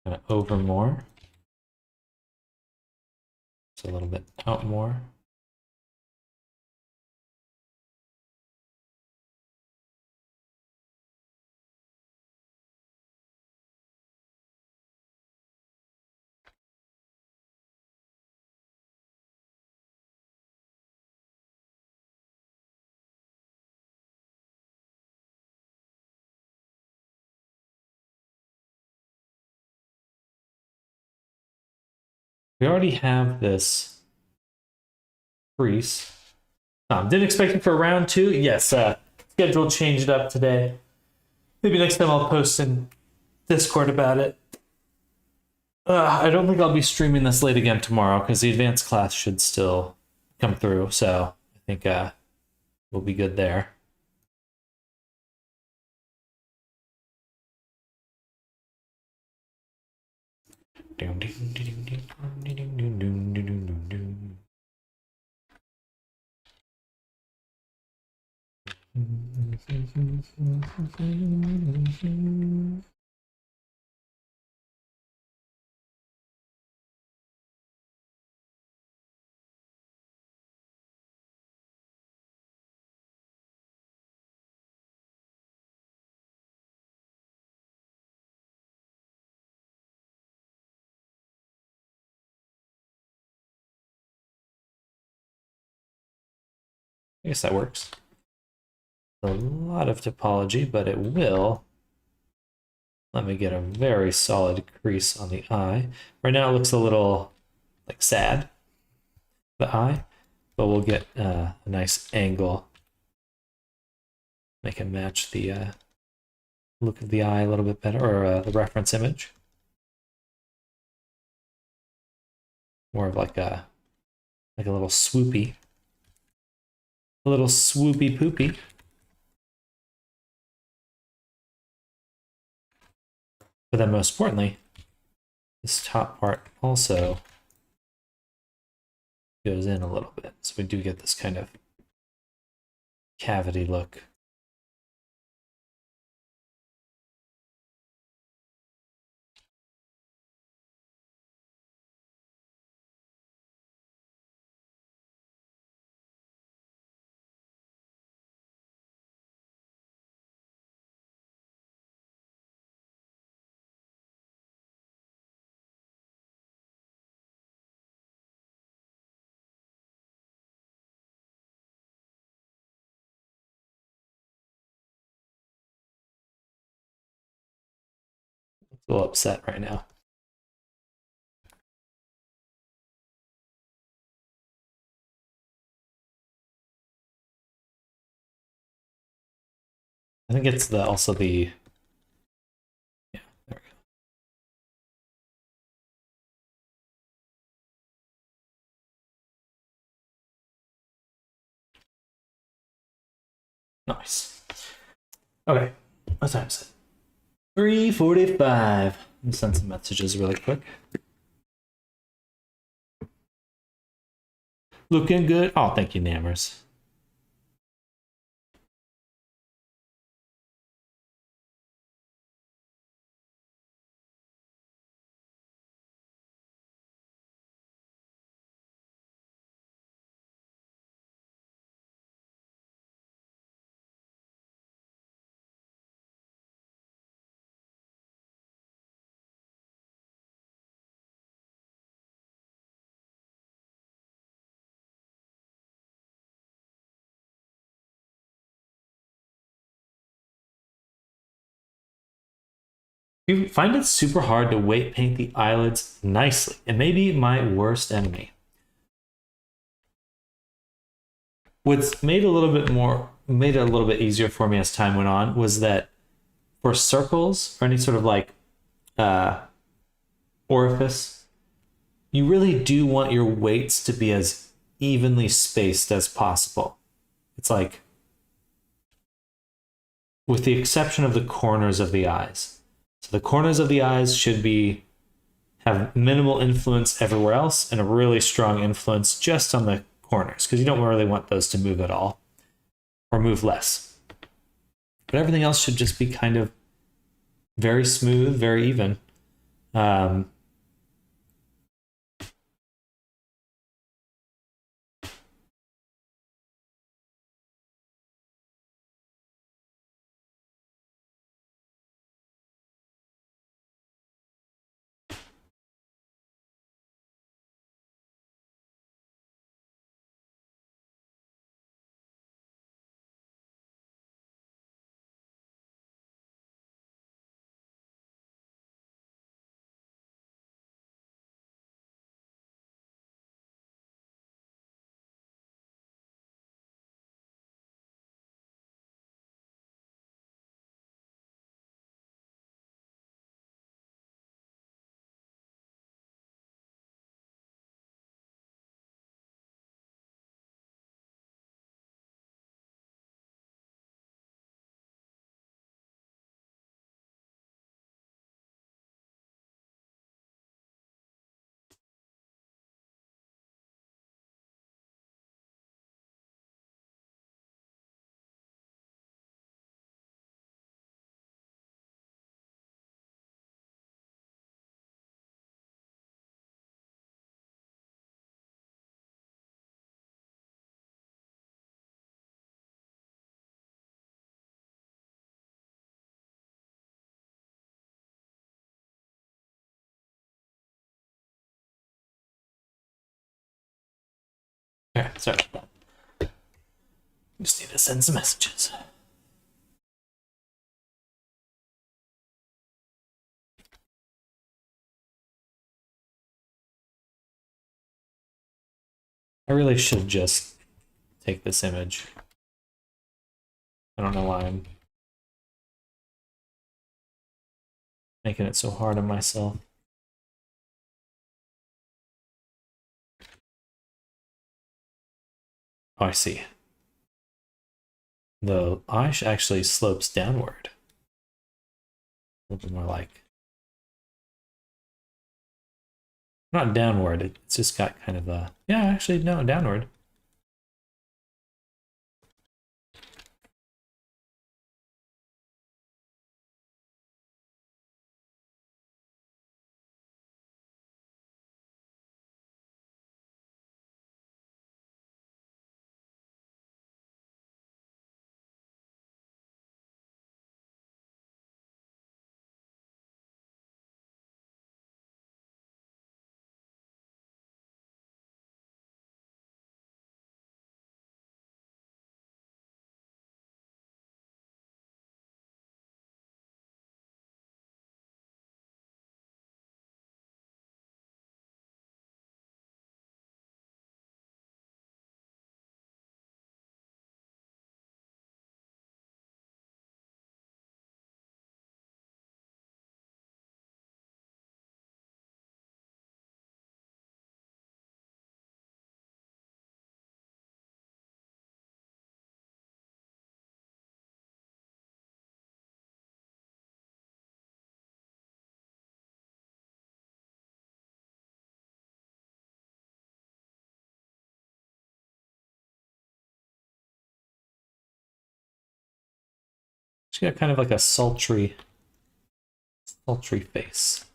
Kind of over more. Just a little bit out more. We already have this crease. Didn't expect it for round 2. Yes, schedule changed up today. Maybe next time I'll post in Discord about it. I don't think I'll be streaming this late again tomorrow because the advanced class should still come through. So I think we'll be good there. I guess that works. A lot of topology, but it will let me get a very solid crease on the eye. Right now it looks a little like sad, the eye, but we'll get a nice angle. Make it match the look of the eye a little bit better, or the reference image. More of like a little swoopy. A little swoopy poopy. But then most importantly, this top part also goes in a little bit. So we do get this kind of cavity look. A little upset right now. I think it's the also the, yeah, there we go. Nice. Okay, what time is it? 3:45. Let me send some messages really quick. Looking good. Oh, thank you, Nammers. You find it super hard to weight paint the eyelids nicely. It may be my worst enemy. What's made it a little bit easier for me as time went on was that for circles or any sort of like orifice, you really do want your weights to be as evenly spaced as possible. It's like, with the exception of the corners of the eyes. So the corners of the eyes should have minimal influence everywhere else and a really strong influence just on the corners, because you don't really want those to move at all or move less. But everything else should just be kind of very smooth, very even. Okay, sorry about that. Just need to send some messages. I really should just take this image. I don't know why I'm making it so hard on myself. Oh, I see. The eye actually slopes downward. A little bit more like, not downward, it's just got kind of a, yeah, actually, no, downward. She's got kind of like a sultry face.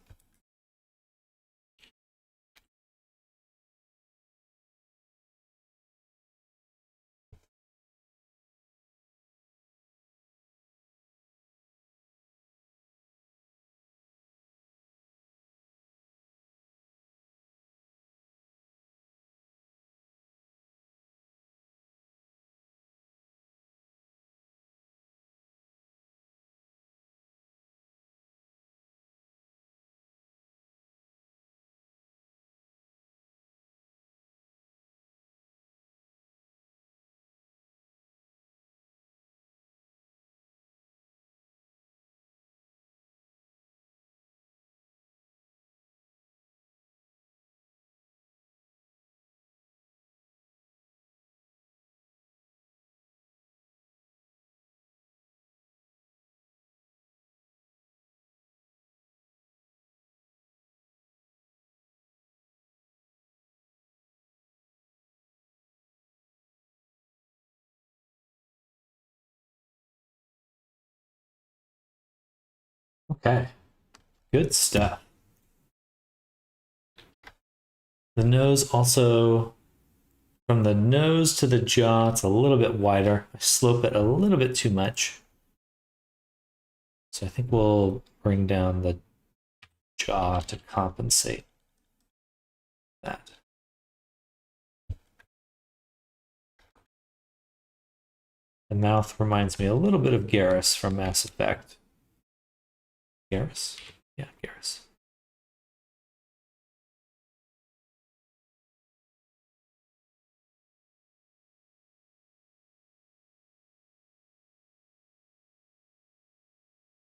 Okay, good stuff. The nose also, from the nose to the jaw, it's a little bit wider. I slope it a little bit too much. So I think we'll bring down the jaw to compensate that. The mouth reminds me a little bit of Garrus from Mass Effect. Garrus? Yeah, Garrus.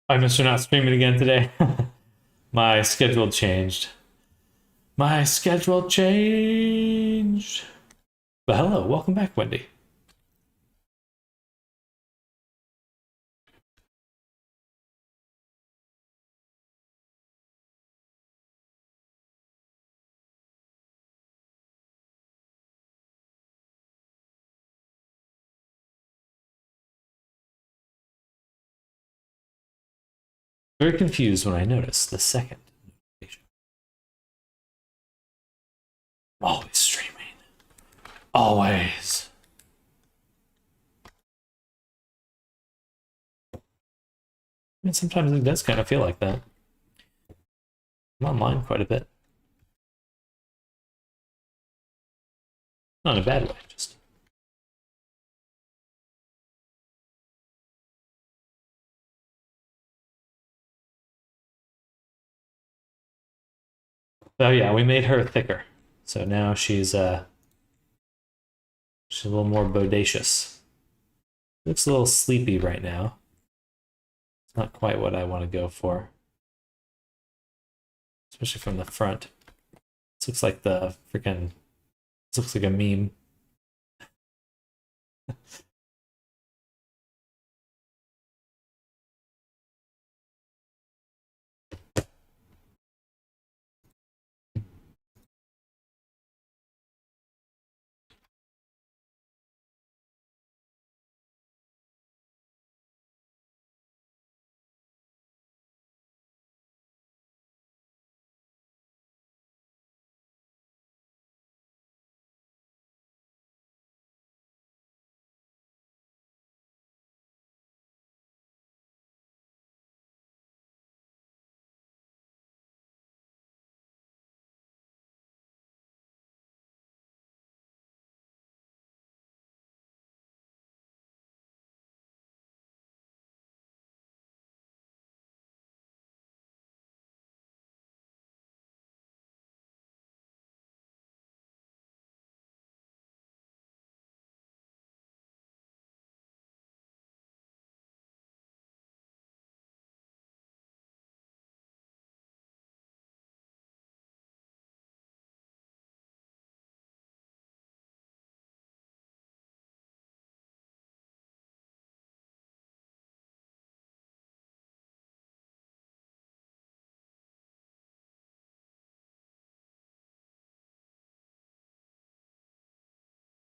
I missed you not streaming again today. My schedule changed. My schedule changed. But hello, welcome back, Wendy. Very confused when I noticed the second notification. Always streaming. Always. I mean, sometimes it does kind of feel like that. I'm online quite a bit. Not in a bad way, just. Oh yeah, we made her thicker. So now she's a little more bodacious. Looks a little sleepy right now. It's not quite what I want to go for. Especially from the front. This looks like the freaking. This looks like a meme.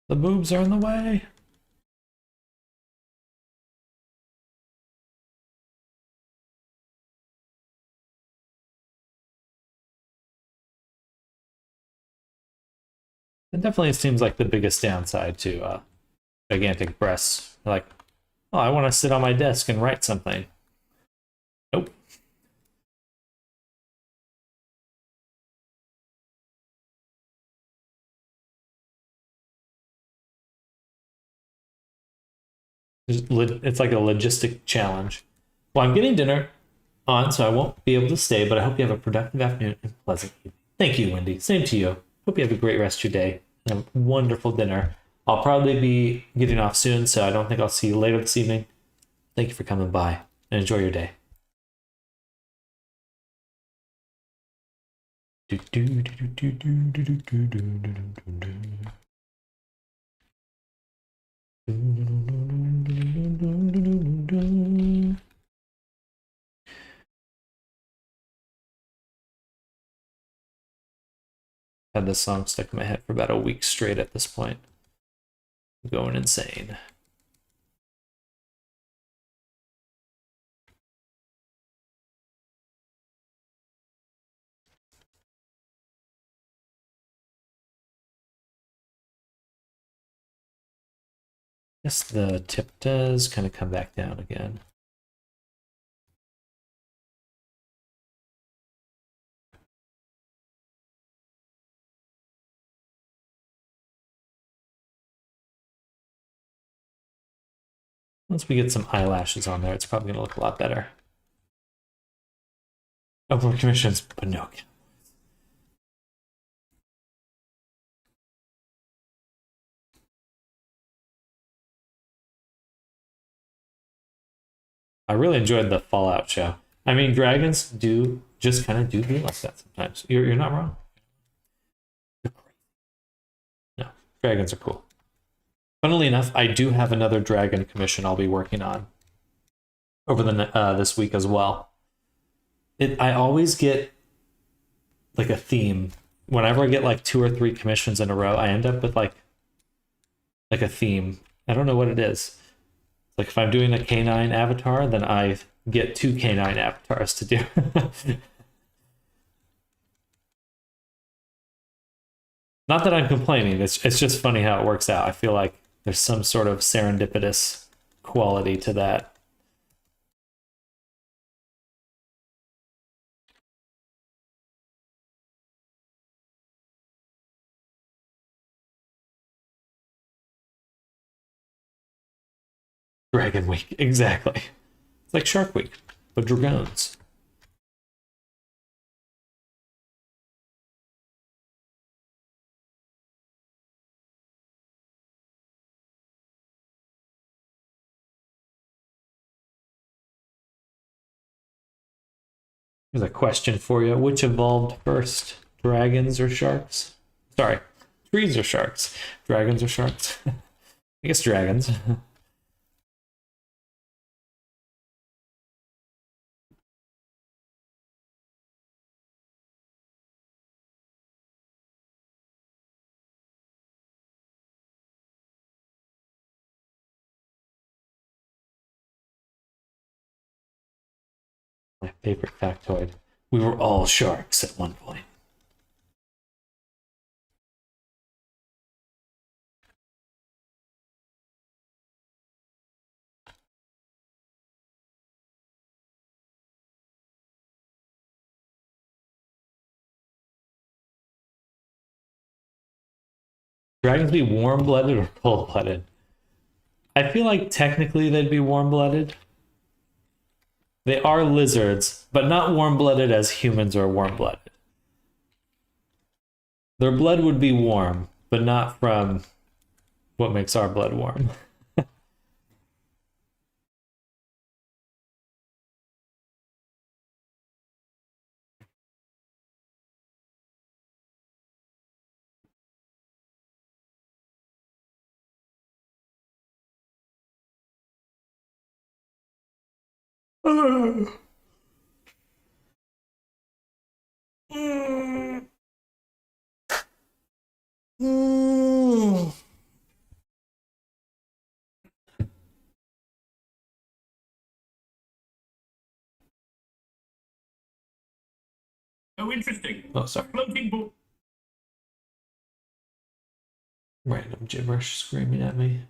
The boobs are in the way. It definitely seems like the biggest downside to gigantic breasts. Like, oh, I want to sit on my desk and write something. Nope. It's like a logistic challenge. Well, I'm getting dinner on, so I won't be able to stay, but I hope you have a productive afternoon and pleasant evening. Thank you, Wendy. Same to you. Hope you have a great rest of your day and a wonderful dinner. I'll probably be getting off soon, so I don't think I'll see you later this evening. Thank you for coming by and enjoy your day. Had this song stuck in my head for about a week straight at this point. I'm going insane. Guess the tip does kind of come back down again. Once we get some eyelashes on there, it's probably going to look a lot better. Upward commissions, Pinocchio. I really enjoyed the Fallout show. I mean, dragons do just kind of do be like that sometimes. You're not wrong. No, dragons are cool. Funnily enough, I do have another dragon commission I'll be working on over this week as well. I always get like a theme. Whenever I get like 2 or 3 commissions in a row, I end up with like a theme. I don't know what it is. Like if I'm doing a canine avatar, then I get 2 canine avatars to do. Not that I'm complaining. It's just funny how it works out. I feel like there's some sort of serendipitous quality to that. Dragon Week, exactly. It's like Shark Week, but dragons. Here's a question for you. Which evolved first, dragons or sharks? Sorry, trees or sharks? Dragons or sharks? I guess dragons. My favorite factoid. We were all sharks at one point. Dragons be warm-blooded or cold-blooded? I feel like technically they'd be warm-blooded. They are lizards, but not warm-blooded as humans are warm-blooded. Their blood would be warm, but not from what makes our blood warm. Oh, interesting. Oh, sorry. Floating book. Random gibberish screaming at me.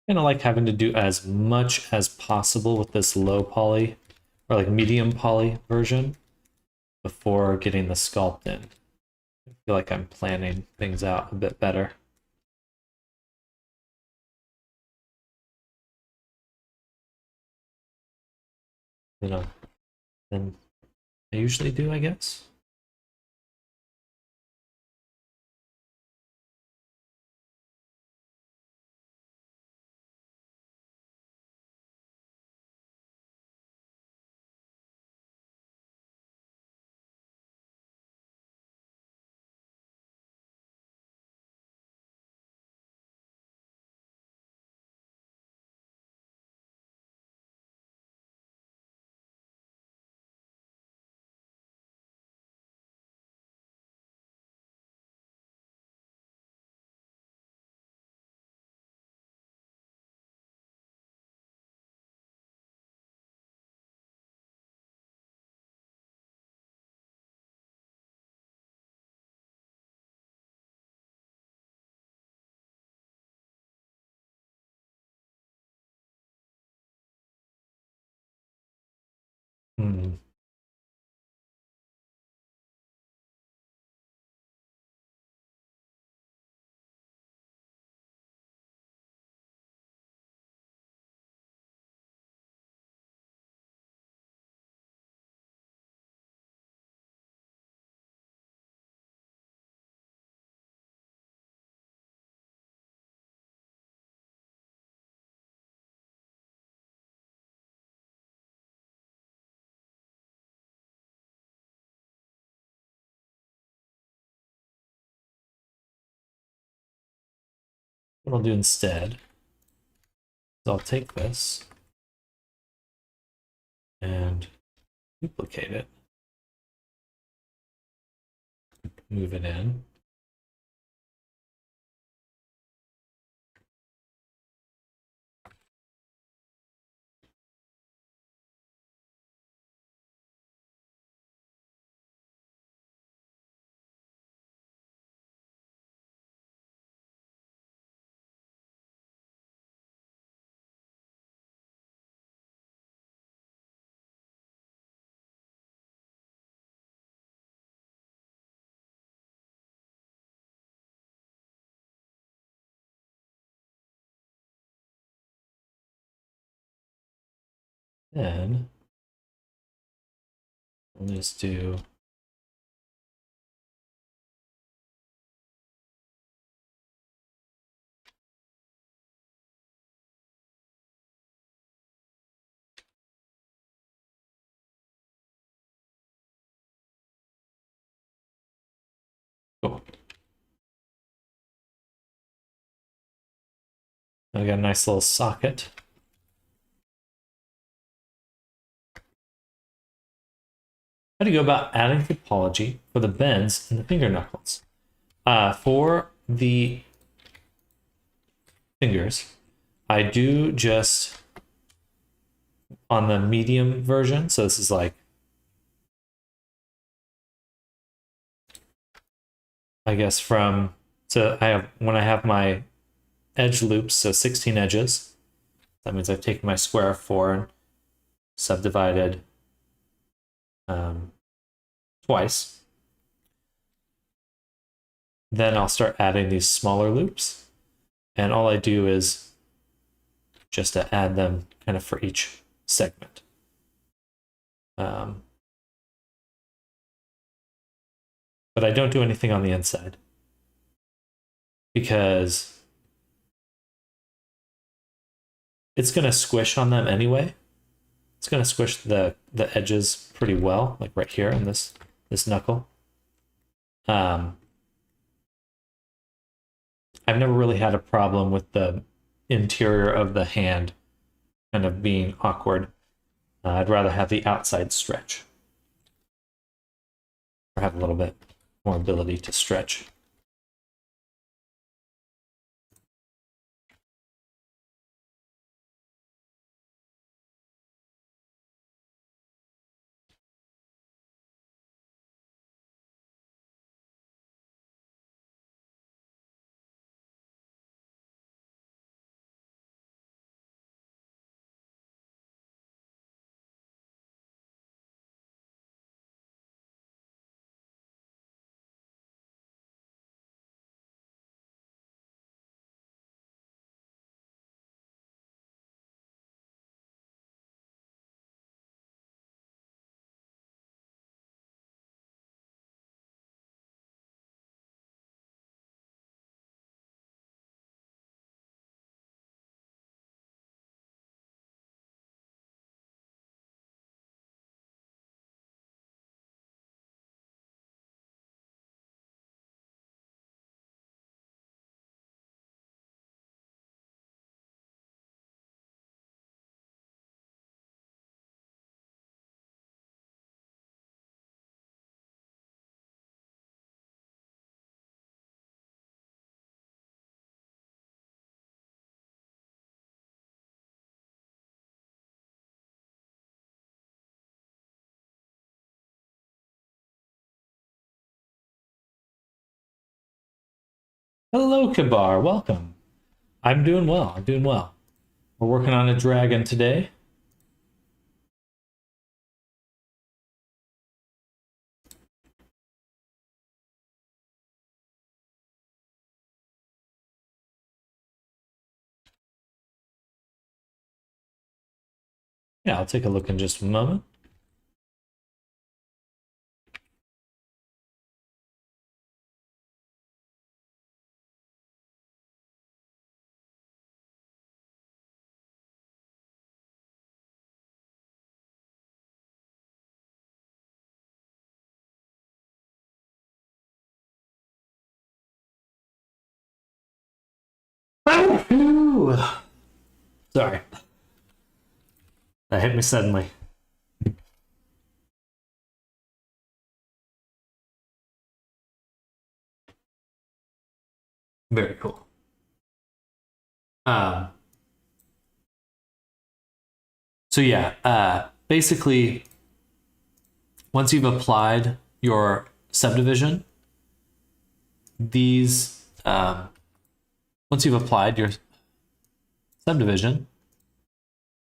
Kind of like having to do as much as possible with this low poly or like medium poly version before getting the sculpt in. I feel like I'm planning things out a bit better. You know, than I usually do, I guess. Hmm. What I'll do instead is I'll take this and duplicate it, move it in. Then we'll just do cool. I got a nice little socket. how to go about adding topology for the bends in the finger knuckles. For the fingers, I do just on the medium version. So this is like, I guess from, so I have, when I have my edge loops, so 16 edges, that means I've taken my square of 4 and subdivided twice. Then I'll start adding these smaller loops, and all I do is just to add them kind of for each segment. But I don't do anything on the inside because it's going to squish on them anyway. It's going to squish the edges pretty well, like right here in this knuckle. I've never really had a problem with the interior of the hand kind of being awkward. I'd rather have the outside stretch, or have a little bit more ability to stretch. Hello, Kabar. Welcome. I'm doing well. I'm doing well. We're working on a dragon today. Yeah, I'll take a look in just a moment. Ooh. Sorry. That hit me suddenly. Very cool. So yeah, basically, once you've applied your subdivision, these, once you've applied your subdivision,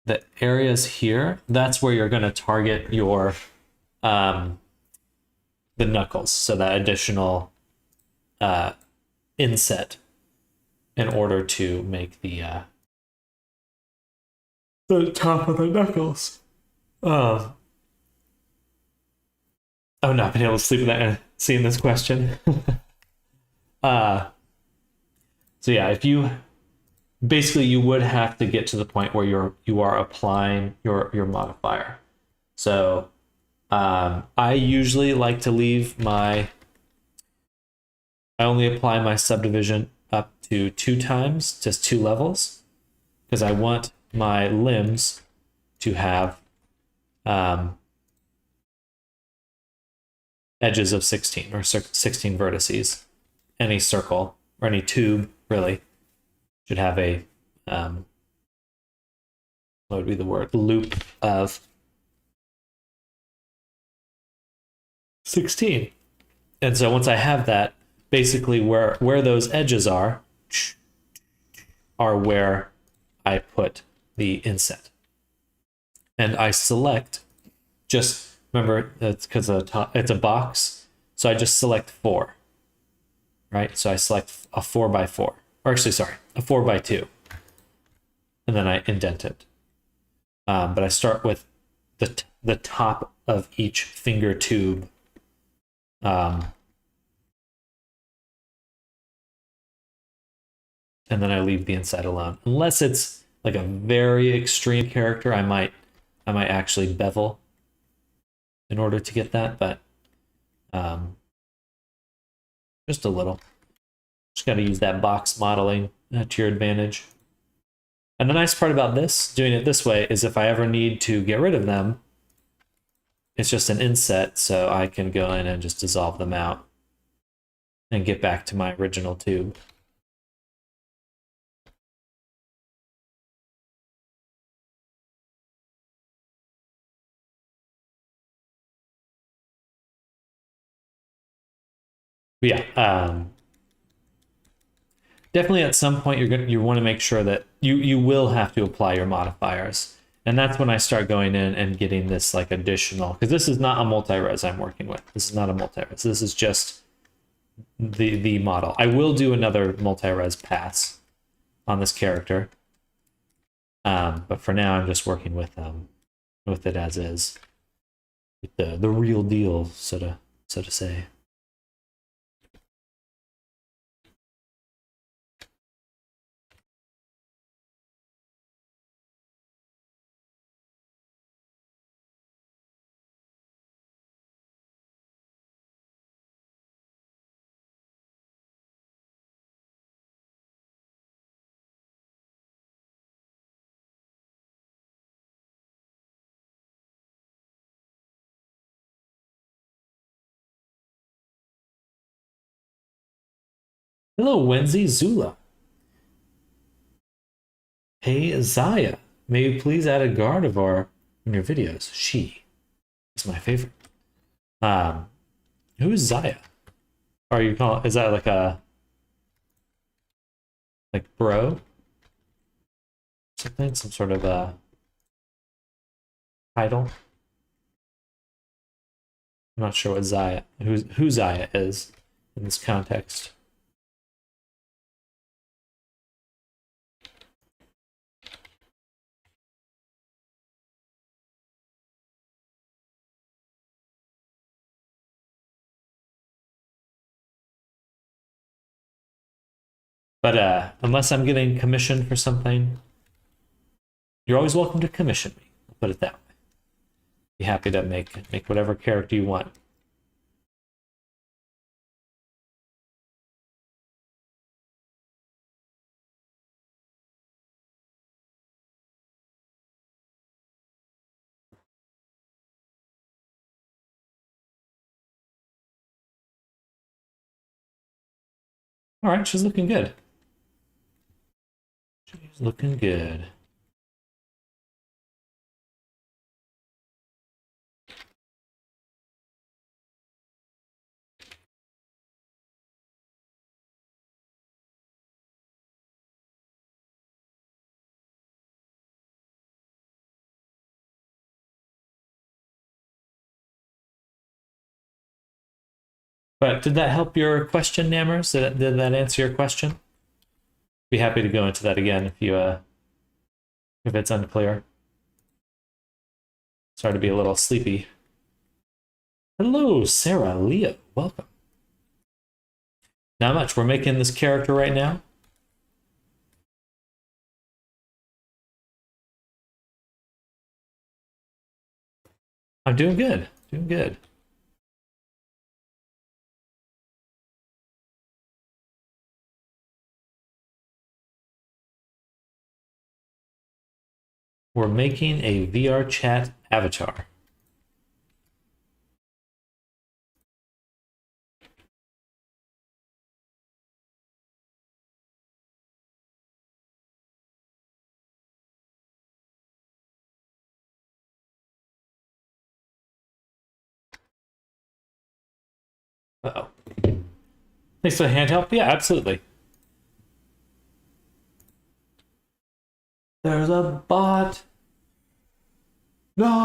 the areas here, that's where you're going to target your, the knuckles. So that additional inset in order to make the top of the knuckles. Oh, I've not been able to sleep without seeing this question. So yeah, if you basically you would have to get to the point where you are applying your modifier. So I usually like to leave I only apply my subdivision up to 2 times, just 2 levels, because I want my limbs to have edges of 16 or 16 vertices. Any circle or any tube really should have a what would be the word, loop of 16. And so once I have that, basically where those edges are where I put the inset. And I select, just remember that's because it's a box, so I just select 4, right? So I select a 4x4, or actually, sorry, a 4x2, and then I indent it. But I start with the top of each finger tube. And then I leave the inside alone. Unless it's like a very extreme character, I might actually bevel in order to get that, but just a little. Just got to use that box modeling to your advantage. And the nice part about this, doing it this way, is if I ever need to get rid of them, it's just an inset, so I can go in and just dissolve them out and get back to my original tube. But yeah, definitely at some point you want to make sure that you will have to apply your modifiers. And that's when I start going in and getting this like additional, because this is not a multi-res I'm working with. This is not a multi-res. This is just the model. I will do another multi-res pass on this character. But for now I'm just working with it as is. With the real deal, so to say. Hello, Wenzi Zula. Hey, Zaya. May you please add a Gardevoir in your videos? She is my favorite. Who is Zaya? Are you calling? Is that like a bro? Something? Some sort of a title? I'm not sure what Zaya, who Zaya is in this context. But unless I'm getting commissioned for something, you're always welcome to commission me. I'll put it that way. Be happy to make whatever character you want. All right, she's looking good. She's looking good. But did that help your question, Nammers? Did that answer your question? Be happy to go into that again if it's unclear. Sorry to be a little sleepy. Hello, Sarah, Leah, welcome. Not much. We're making this character right now. I'm doing good. Doing good. We're making a VR chat avatar. Uh-oh. Thanks for the hand help. Yeah, absolutely. There's a bot. No.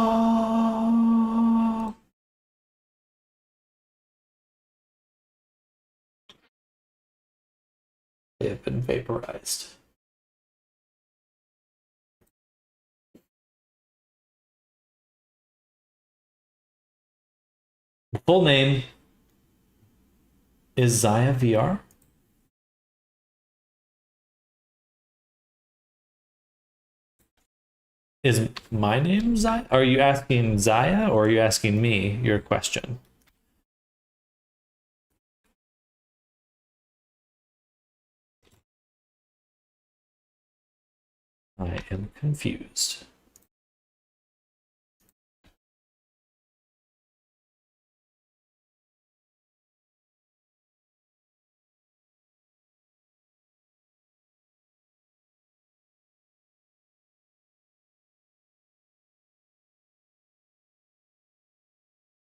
They have been vaporized. The full name is Zaya VR. Is my name Zaya? Are you asking Zaya or are you asking me your question? I am confused.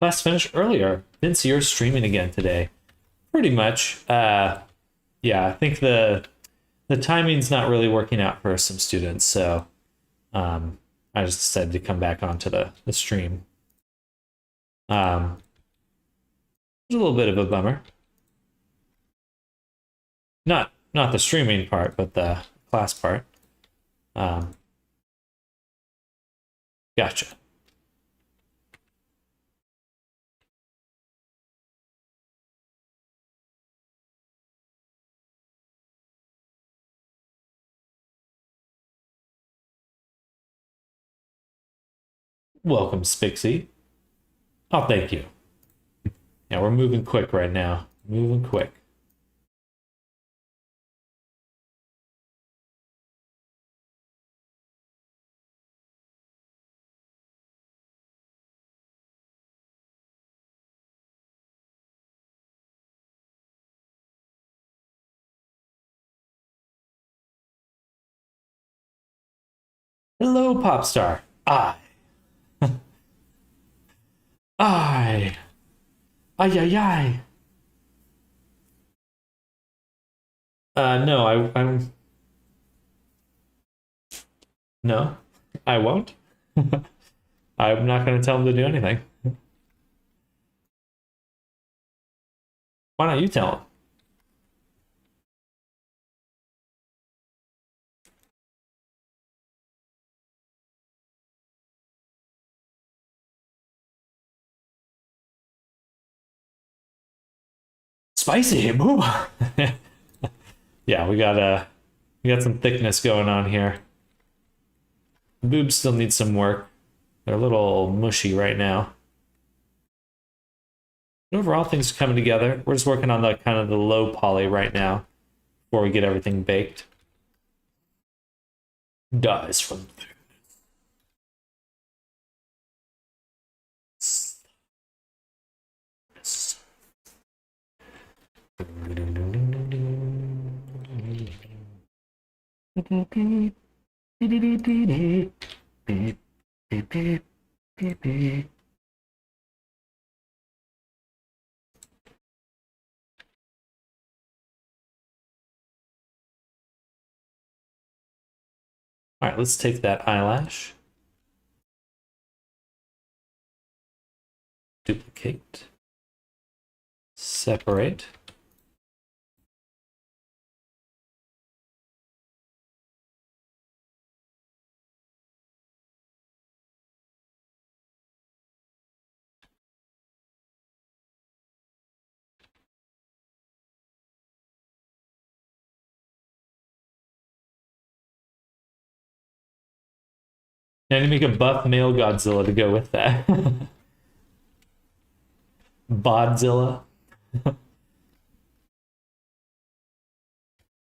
Class finished earlier. Didn't see her streaming again today. Pretty much. Yeah, I think the timing's not really working out for some students, so I just decided to come back onto the stream. It's a little bit of a bummer. Not the streaming part, but the class part. Gotcha. Welcome, Spixie. Oh, thank you. Yeah, we're moving quick right now. Moving quick. Hello, Popstar. I. Ay, ay, ay. No, no, I won't. I'm not going to tell him to do anything. Why not you tell him? Spicy, boo. Yeah, we got some thickness going on here. The boobs still need some work. They're a little mushy right now. But overall, things are coming together. We're just working on the kind of the low poly right now before we get everything baked. Dies from thickness. All right, let's take that eyelash, duplicate, separate. Now I need to make a buff male Godzilla to go with that. Bodzilla.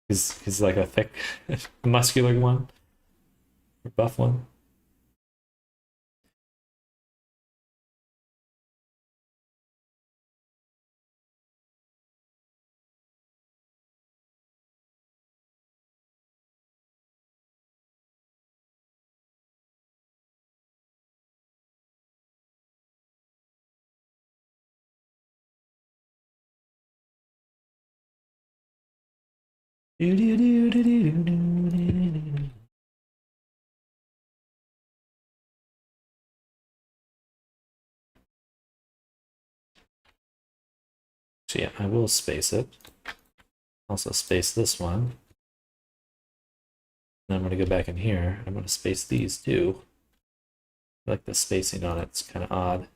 He's like a thick, muscular one, or buff one. So yeah, I will space it. Also space this one. And I'm going to go back in here. I'm going to space these too. I like the spacing on it. It's kind of odd.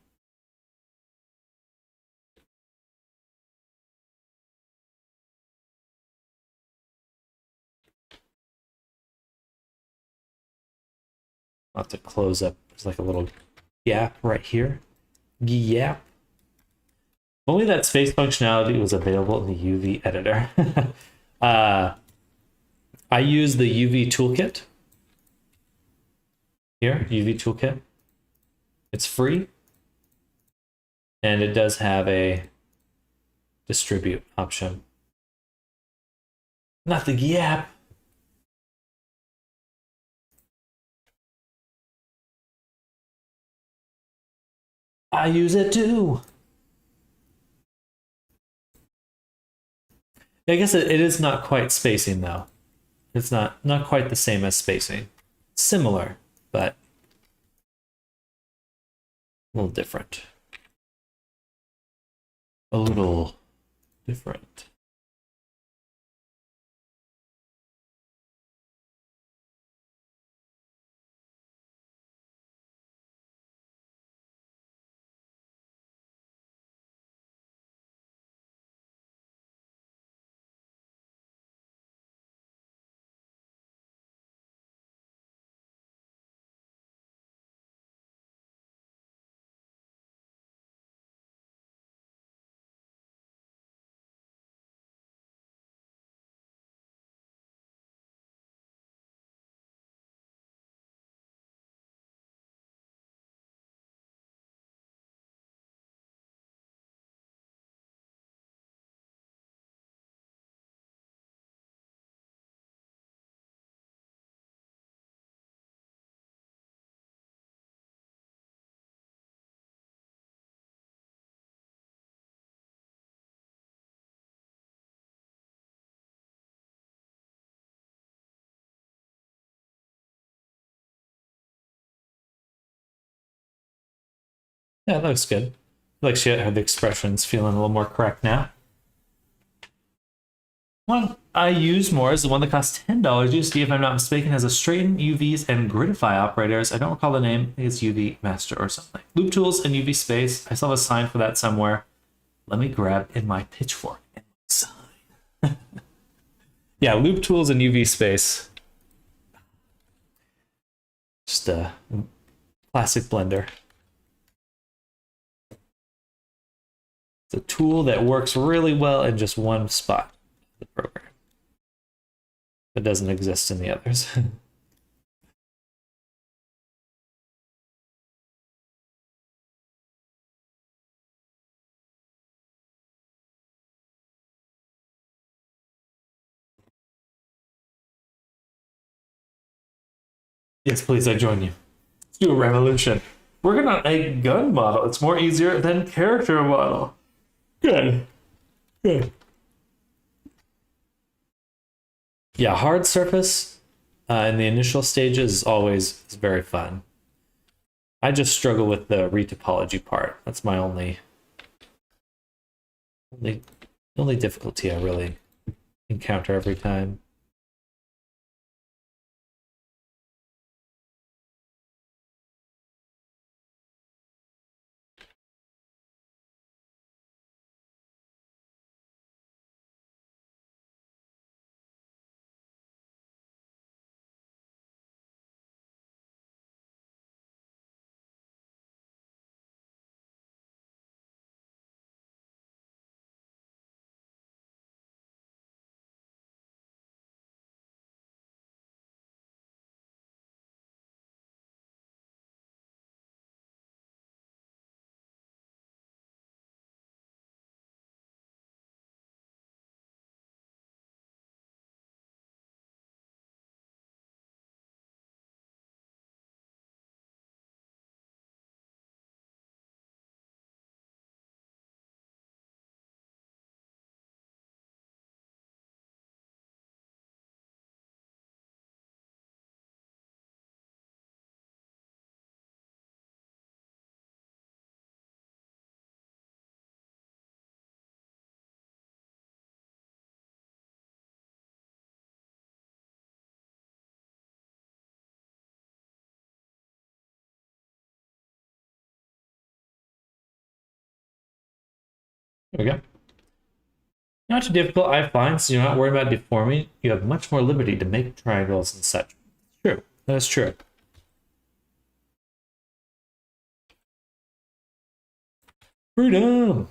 I'll have to close up. There's like a little gap right here. Gap. Only that space functionality was available in the UV editor. I use the UV toolkit. Here, UV toolkit. It's free. And it does have a distribute option. Not the gap. I use it too. I guess it is not quite spacing though. It's not quite the same as spacing. Similar, but a little different. A little different. Yeah, that looks good. Like she had the expressions feeling a little more correct now. One I use more is the one that costs $10. USD, if I'm not mistaken, has a straighten, UVs, and gridify operators. I don't recall the name. I think it's UV Master or something. Loop tools and UV space. I still have a sign for that somewhere. Let me grab in my pitchfork and sign. Yeah, loop tools and UV space. Just a classic Blender. It's a tool that works really well in just one spot of the program. It doesn't exist in the others. Yes, please, I join you. Let's do a revolution. Working on a gun model. It's more easier than character model. Good. Good. Yeah, hard surface in the initial stages is always very fun. I just struggle with the retopology part. That's my only difficulty I really encounter every time. There we go. Not too difficult, I find, so you're not worried about deforming. You have much more liberty to make triangles and such. True, that's true. Freedom!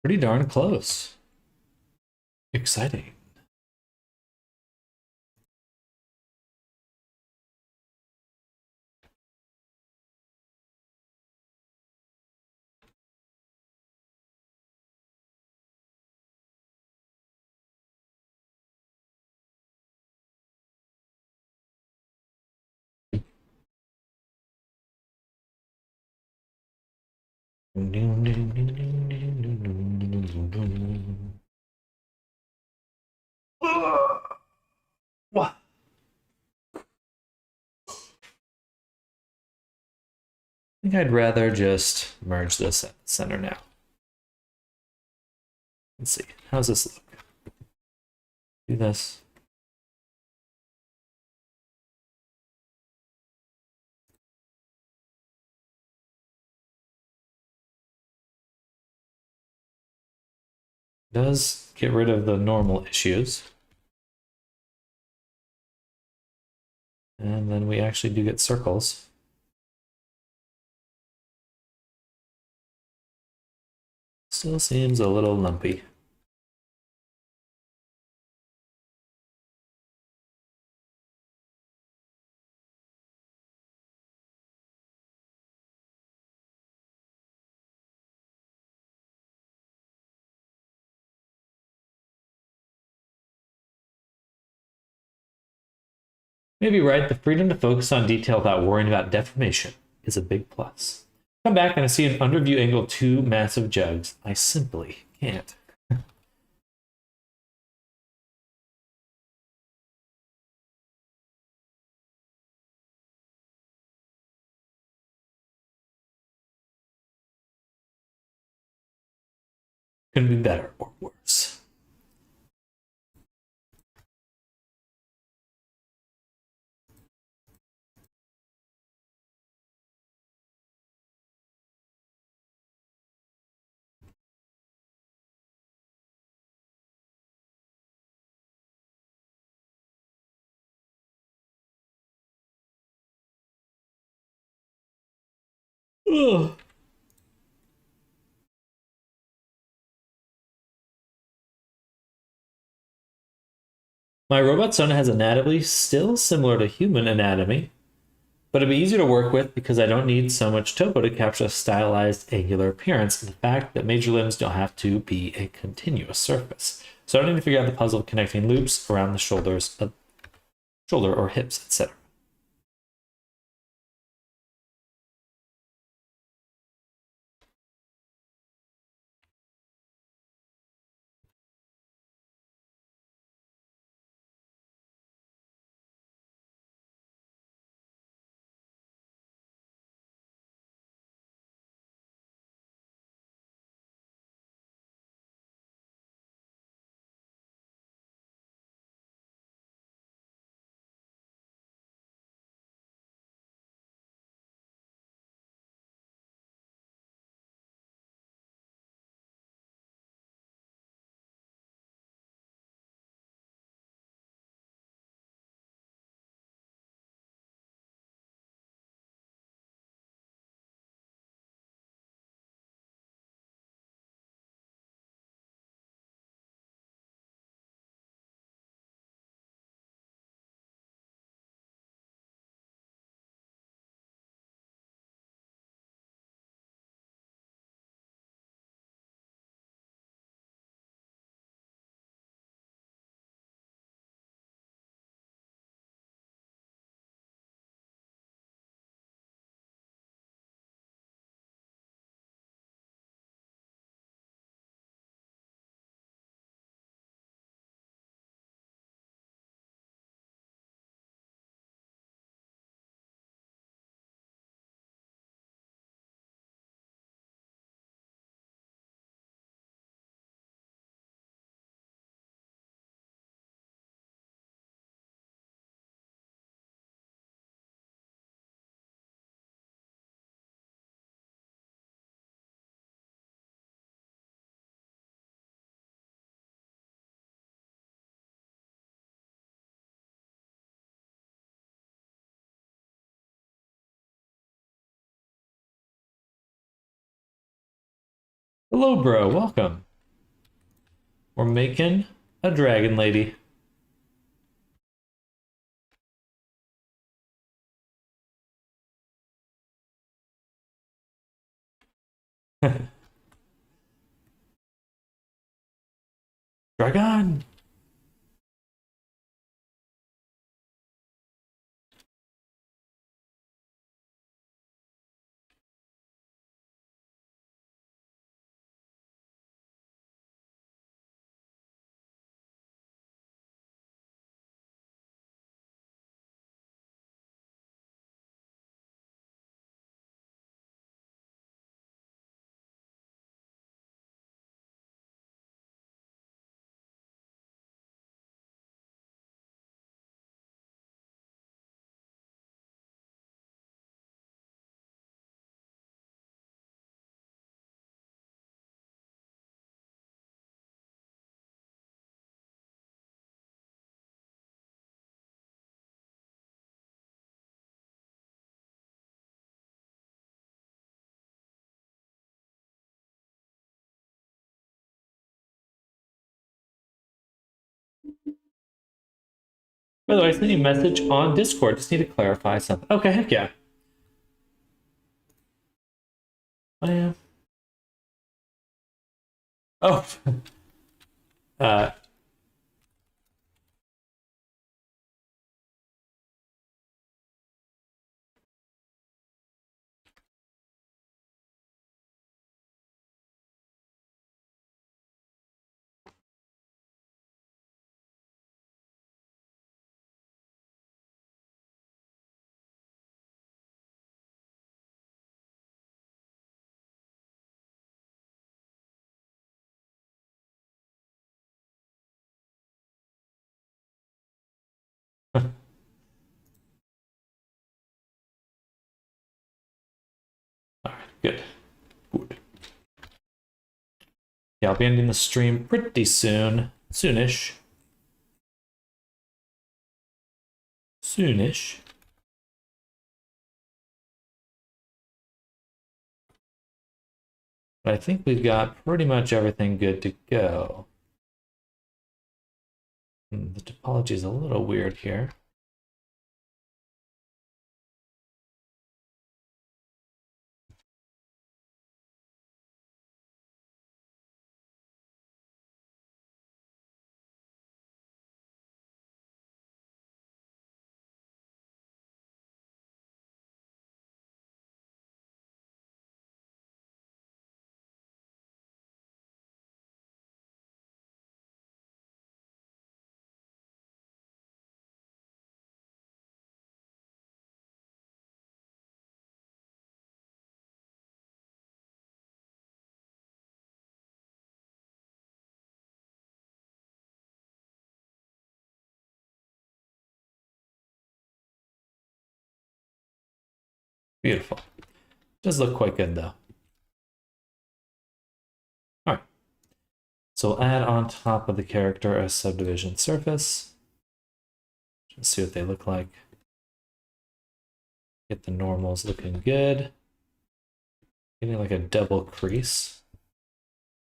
Pretty darn close. Exciting. What? I think I'd rather just merge this at the center now. Let's see. How's this look? Do this. Does get rid of the normal issues. And then we actually do get circles. Still seems a little lumpy. Maybe right, the freedom to focus on detail without worrying about deformation is a big plus. Come back and I see an underview angle of two massive jugs. I simply can't. Couldn't be better or worse. Ugh. My robot Sona has anatomy still similar to human anatomy, but it'd be easier to work with because I don't need so much topo to capture a stylized angular appearance and the fact that major limbs don't have to be a continuous surface. So I don't need to figure out the puzzle of connecting loops around the shoulders, shoulder or hips, etc. Hello, bro. Welcome. We're making a dragon lady. Dragon. By the way, I sent you a message on Discord. Just need to clarify something. Okay, heck yeah. I am. Oh. uh, all right, good. Good. Yeah, I'll be ending the stream pretty soon. Soonish. Soonish. But I think we've got pretty much everything good to go. The topology is a little weird here. Beautiful. Does look quite good though. All right. So we'll add on top of the character a subdivision surface. Just see what they look like. Get the normals looking good. Getting like a double crease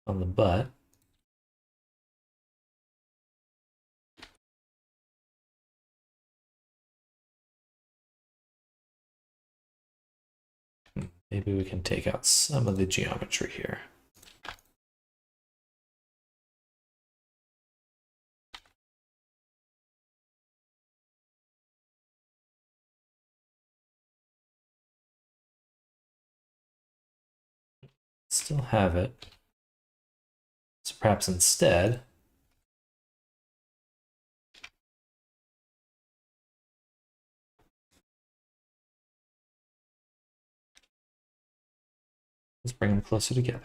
on the butt. Maybe we can take out some of the geometry here. Still have it. So perhaps instead, let's bring them closer together.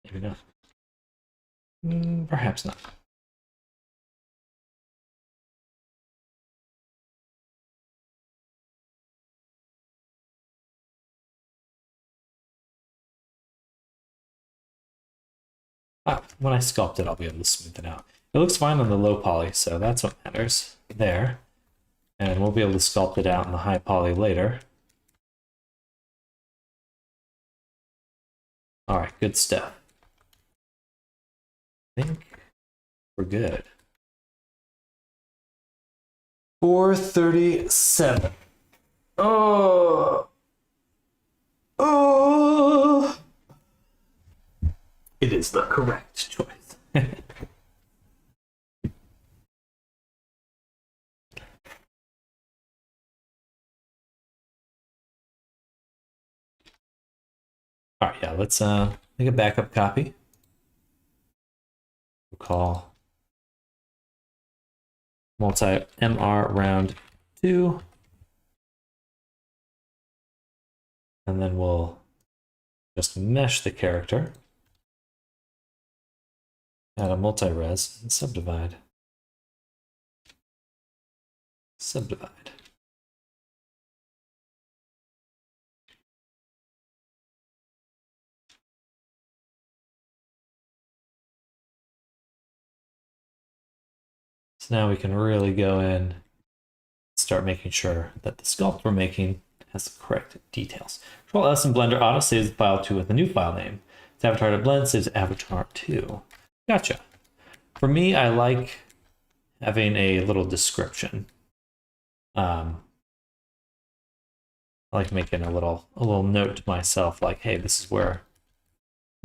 Maybe not. Perhaps not. When I sculpt it, I'll be able to smooth it out. It looks fine on the low poly, so that's what matters there. And we'll be able to sculpt it out in the high poly later. All right, good stuff. I think we're good. 437. Oh. Oh. It is the correct choice. All right, yeah, let's make a backup copy. We'll call multi-MR round 2. And then we'll just mesh the character. Add a multi-res and subdivide. Subdivide. So now we can really go in and start making sure that the sculpt we're making has the correct details. Control S in Blender Auto saves the file 2 with a new file name. It's avatar to blend saves avatar 2. Gotcha. For me, I like having a little description. I like making a little note to myself, like, hey, this is where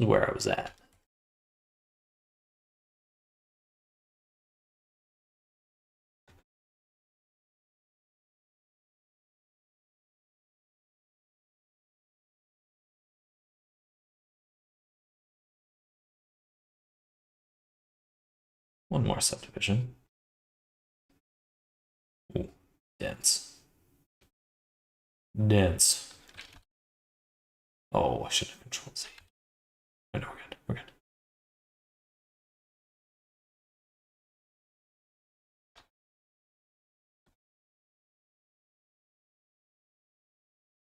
I was at. One more subdivision. Ooh, dense. Dense. Oh, I should have controlled Z. Oh, no, we're good. We're good.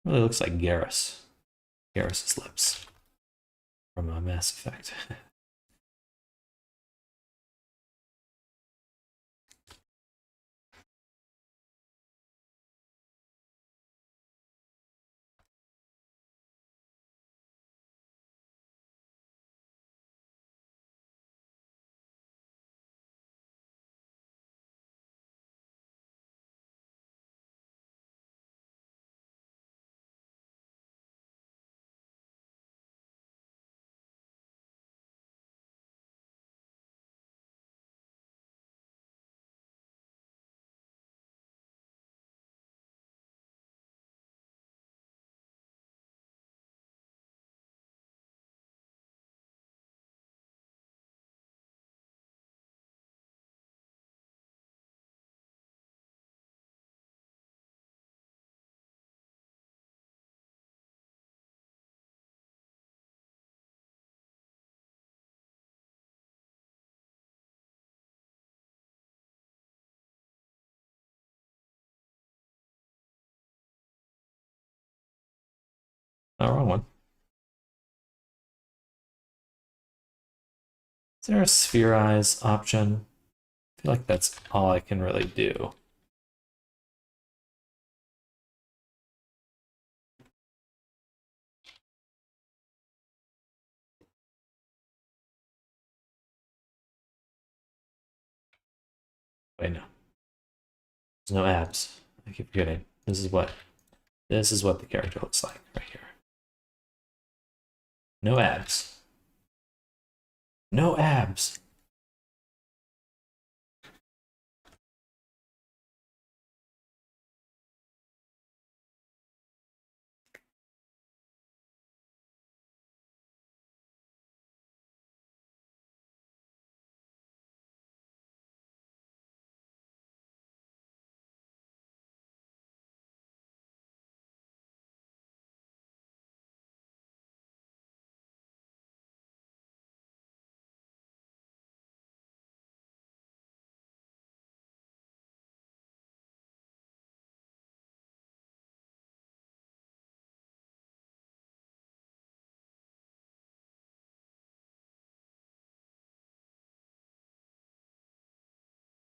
Really looks like Garrus. Garrus's lips from Mass Effect. Oh, wrong one. Is there a spherize option? I feel like that's all I can really do. Wait, no. There's no abs. I keep forgetting. This is what the character looks like right here. No abs. No abs.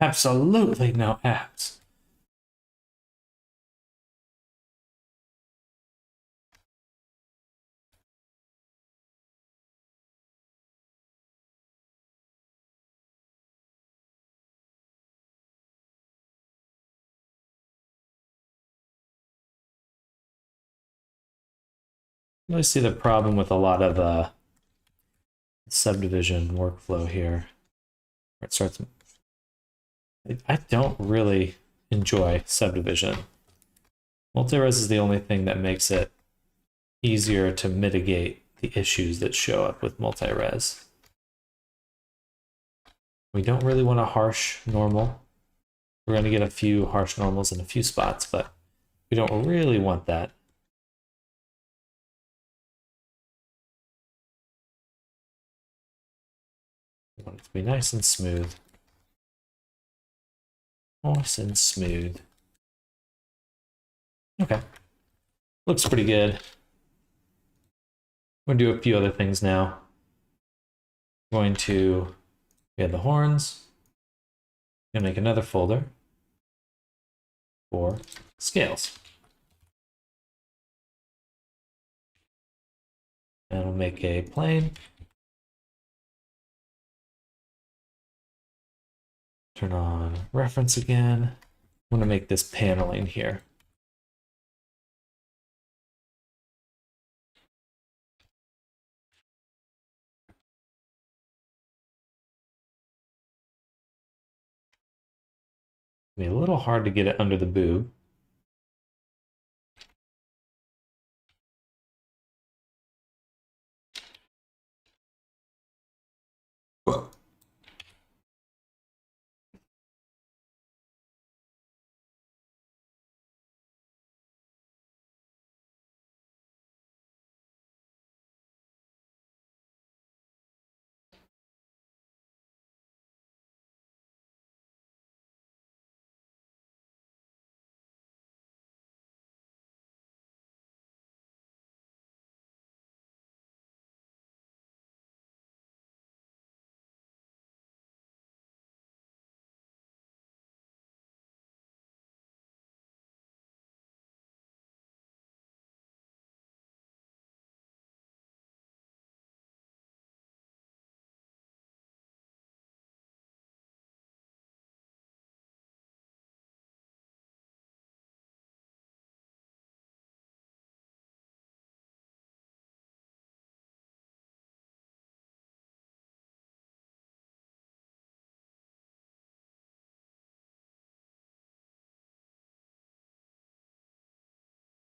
Absolutely no apps. I see the problem with a lot of subdivision workflow here. It starts. I don't really enjoy subdivision. Multi-res is the only thing that makes it easier to mitigate the issues that show up with multi-res. We don't really want a harsh normal. We're going to get a few harsh normals in a few spots, but we don't really want that. We want it to be nice and smooth. Nice and smooth. Okay. Looks pretty good. I'm going to do a few other things now. I'm going to add the horns. I'm going to make another folder for scales. And we'll make a plane. Turn on reference again. I'm going to make this paneling here. It'll be a little hard to get it under the boob.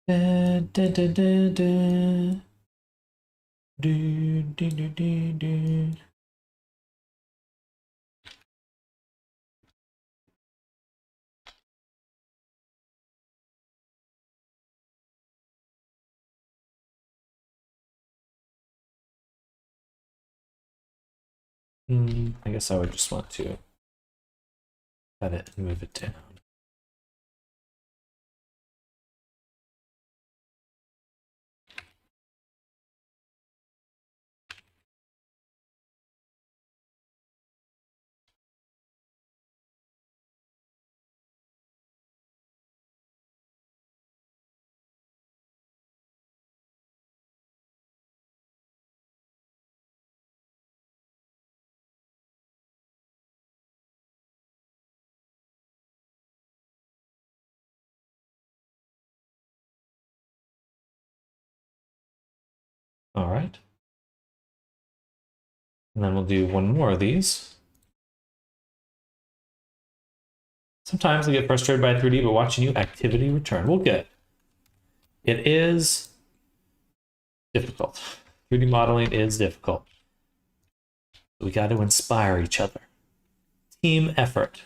Dun, dun, dun, dun, dun. Do, do, do, do, do. I guess I would just want to cut it and move it down. All right. And then we'll do one more of these. Sometimes I get frustrated by 3D, but watching you activity return. Well, good. It is difficult. 3D modeling is difficult. We got to inspire each other. Team effort.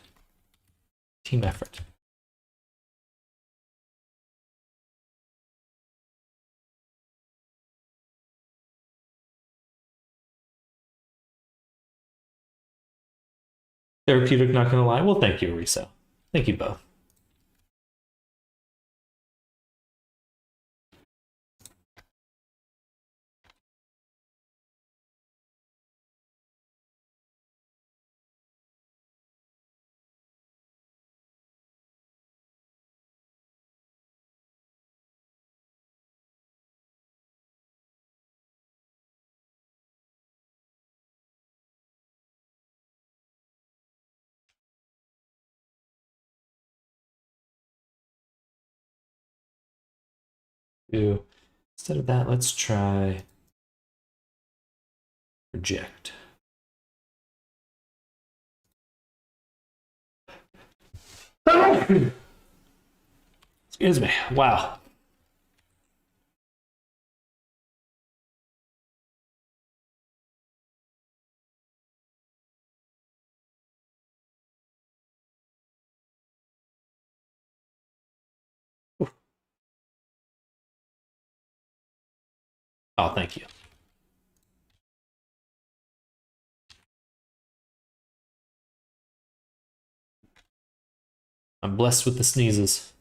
Team effort. Therapeutic, not gonna lie. Well, thank you, Arisa. Thank you both. Instead of that, let's try project. Excuse me. Wow. Oh, thank you. I'm blessed with the sneezes.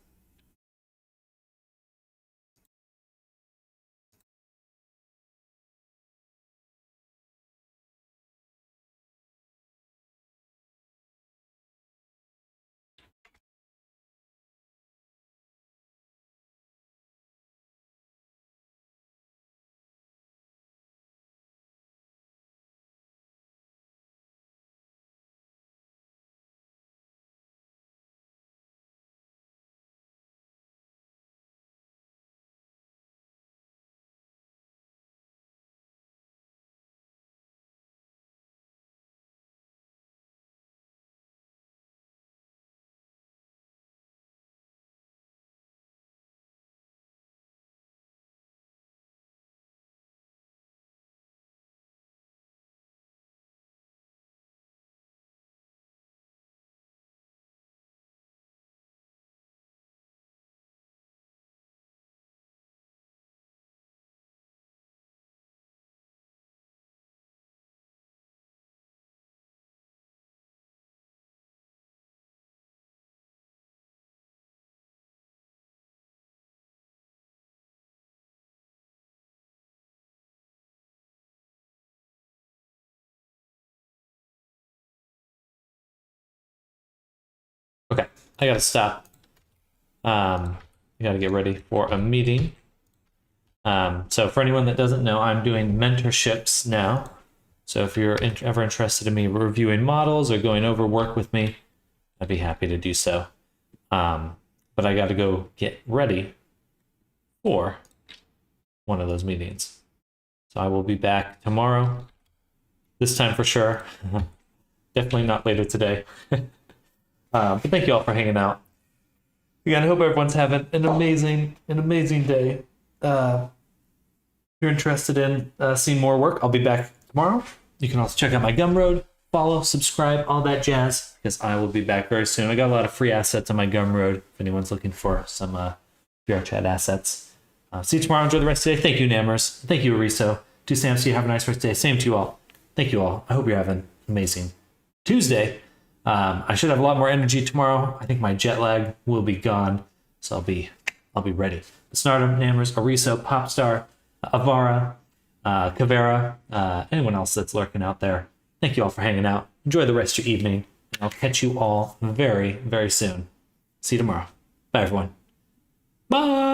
Okay, I gotta stop. I gotta get ready for a meeting. So for anyone that doesn't know, I'm doing mentorships now. So if you're ever interested in me reviewing models or going over work with me, I'd be happy to do so. But I got to go get ready for one of those meetings. So I will be back tomorrow, this time for sure. Definitely not later today. But thank you all for hanging out. Again, I hope everyone's having an amazing day. If you're interested in seeing more work, I'll be back tomorrow. You can also check out my Gumroad, follow, subscribe, all that jazz, because I will be back very soon. I got a lot of free assets on my Gumroad if anyone's looking for some VRChat assets. See you tomorrow. Enjoy the rest of the day. Thank you, Nammers. Thank you, Ariso. To Sam, see you. Have a nice rest of the day. Same to you all. Thank you all. I hope you're having an amazing Tuesday. I should have a lot more energy tomorrow. I think my jet lag will be gone, so I'll be ready. Snardom, Nammers, Ariso, Popstar, Avara, Kavera, anyone else that's lurking out there. Thank you all for hanging out. Enjoy the rest of your evening. I'll catch you all very, very soon. See you tomorrow. Bye, everyone. Bye.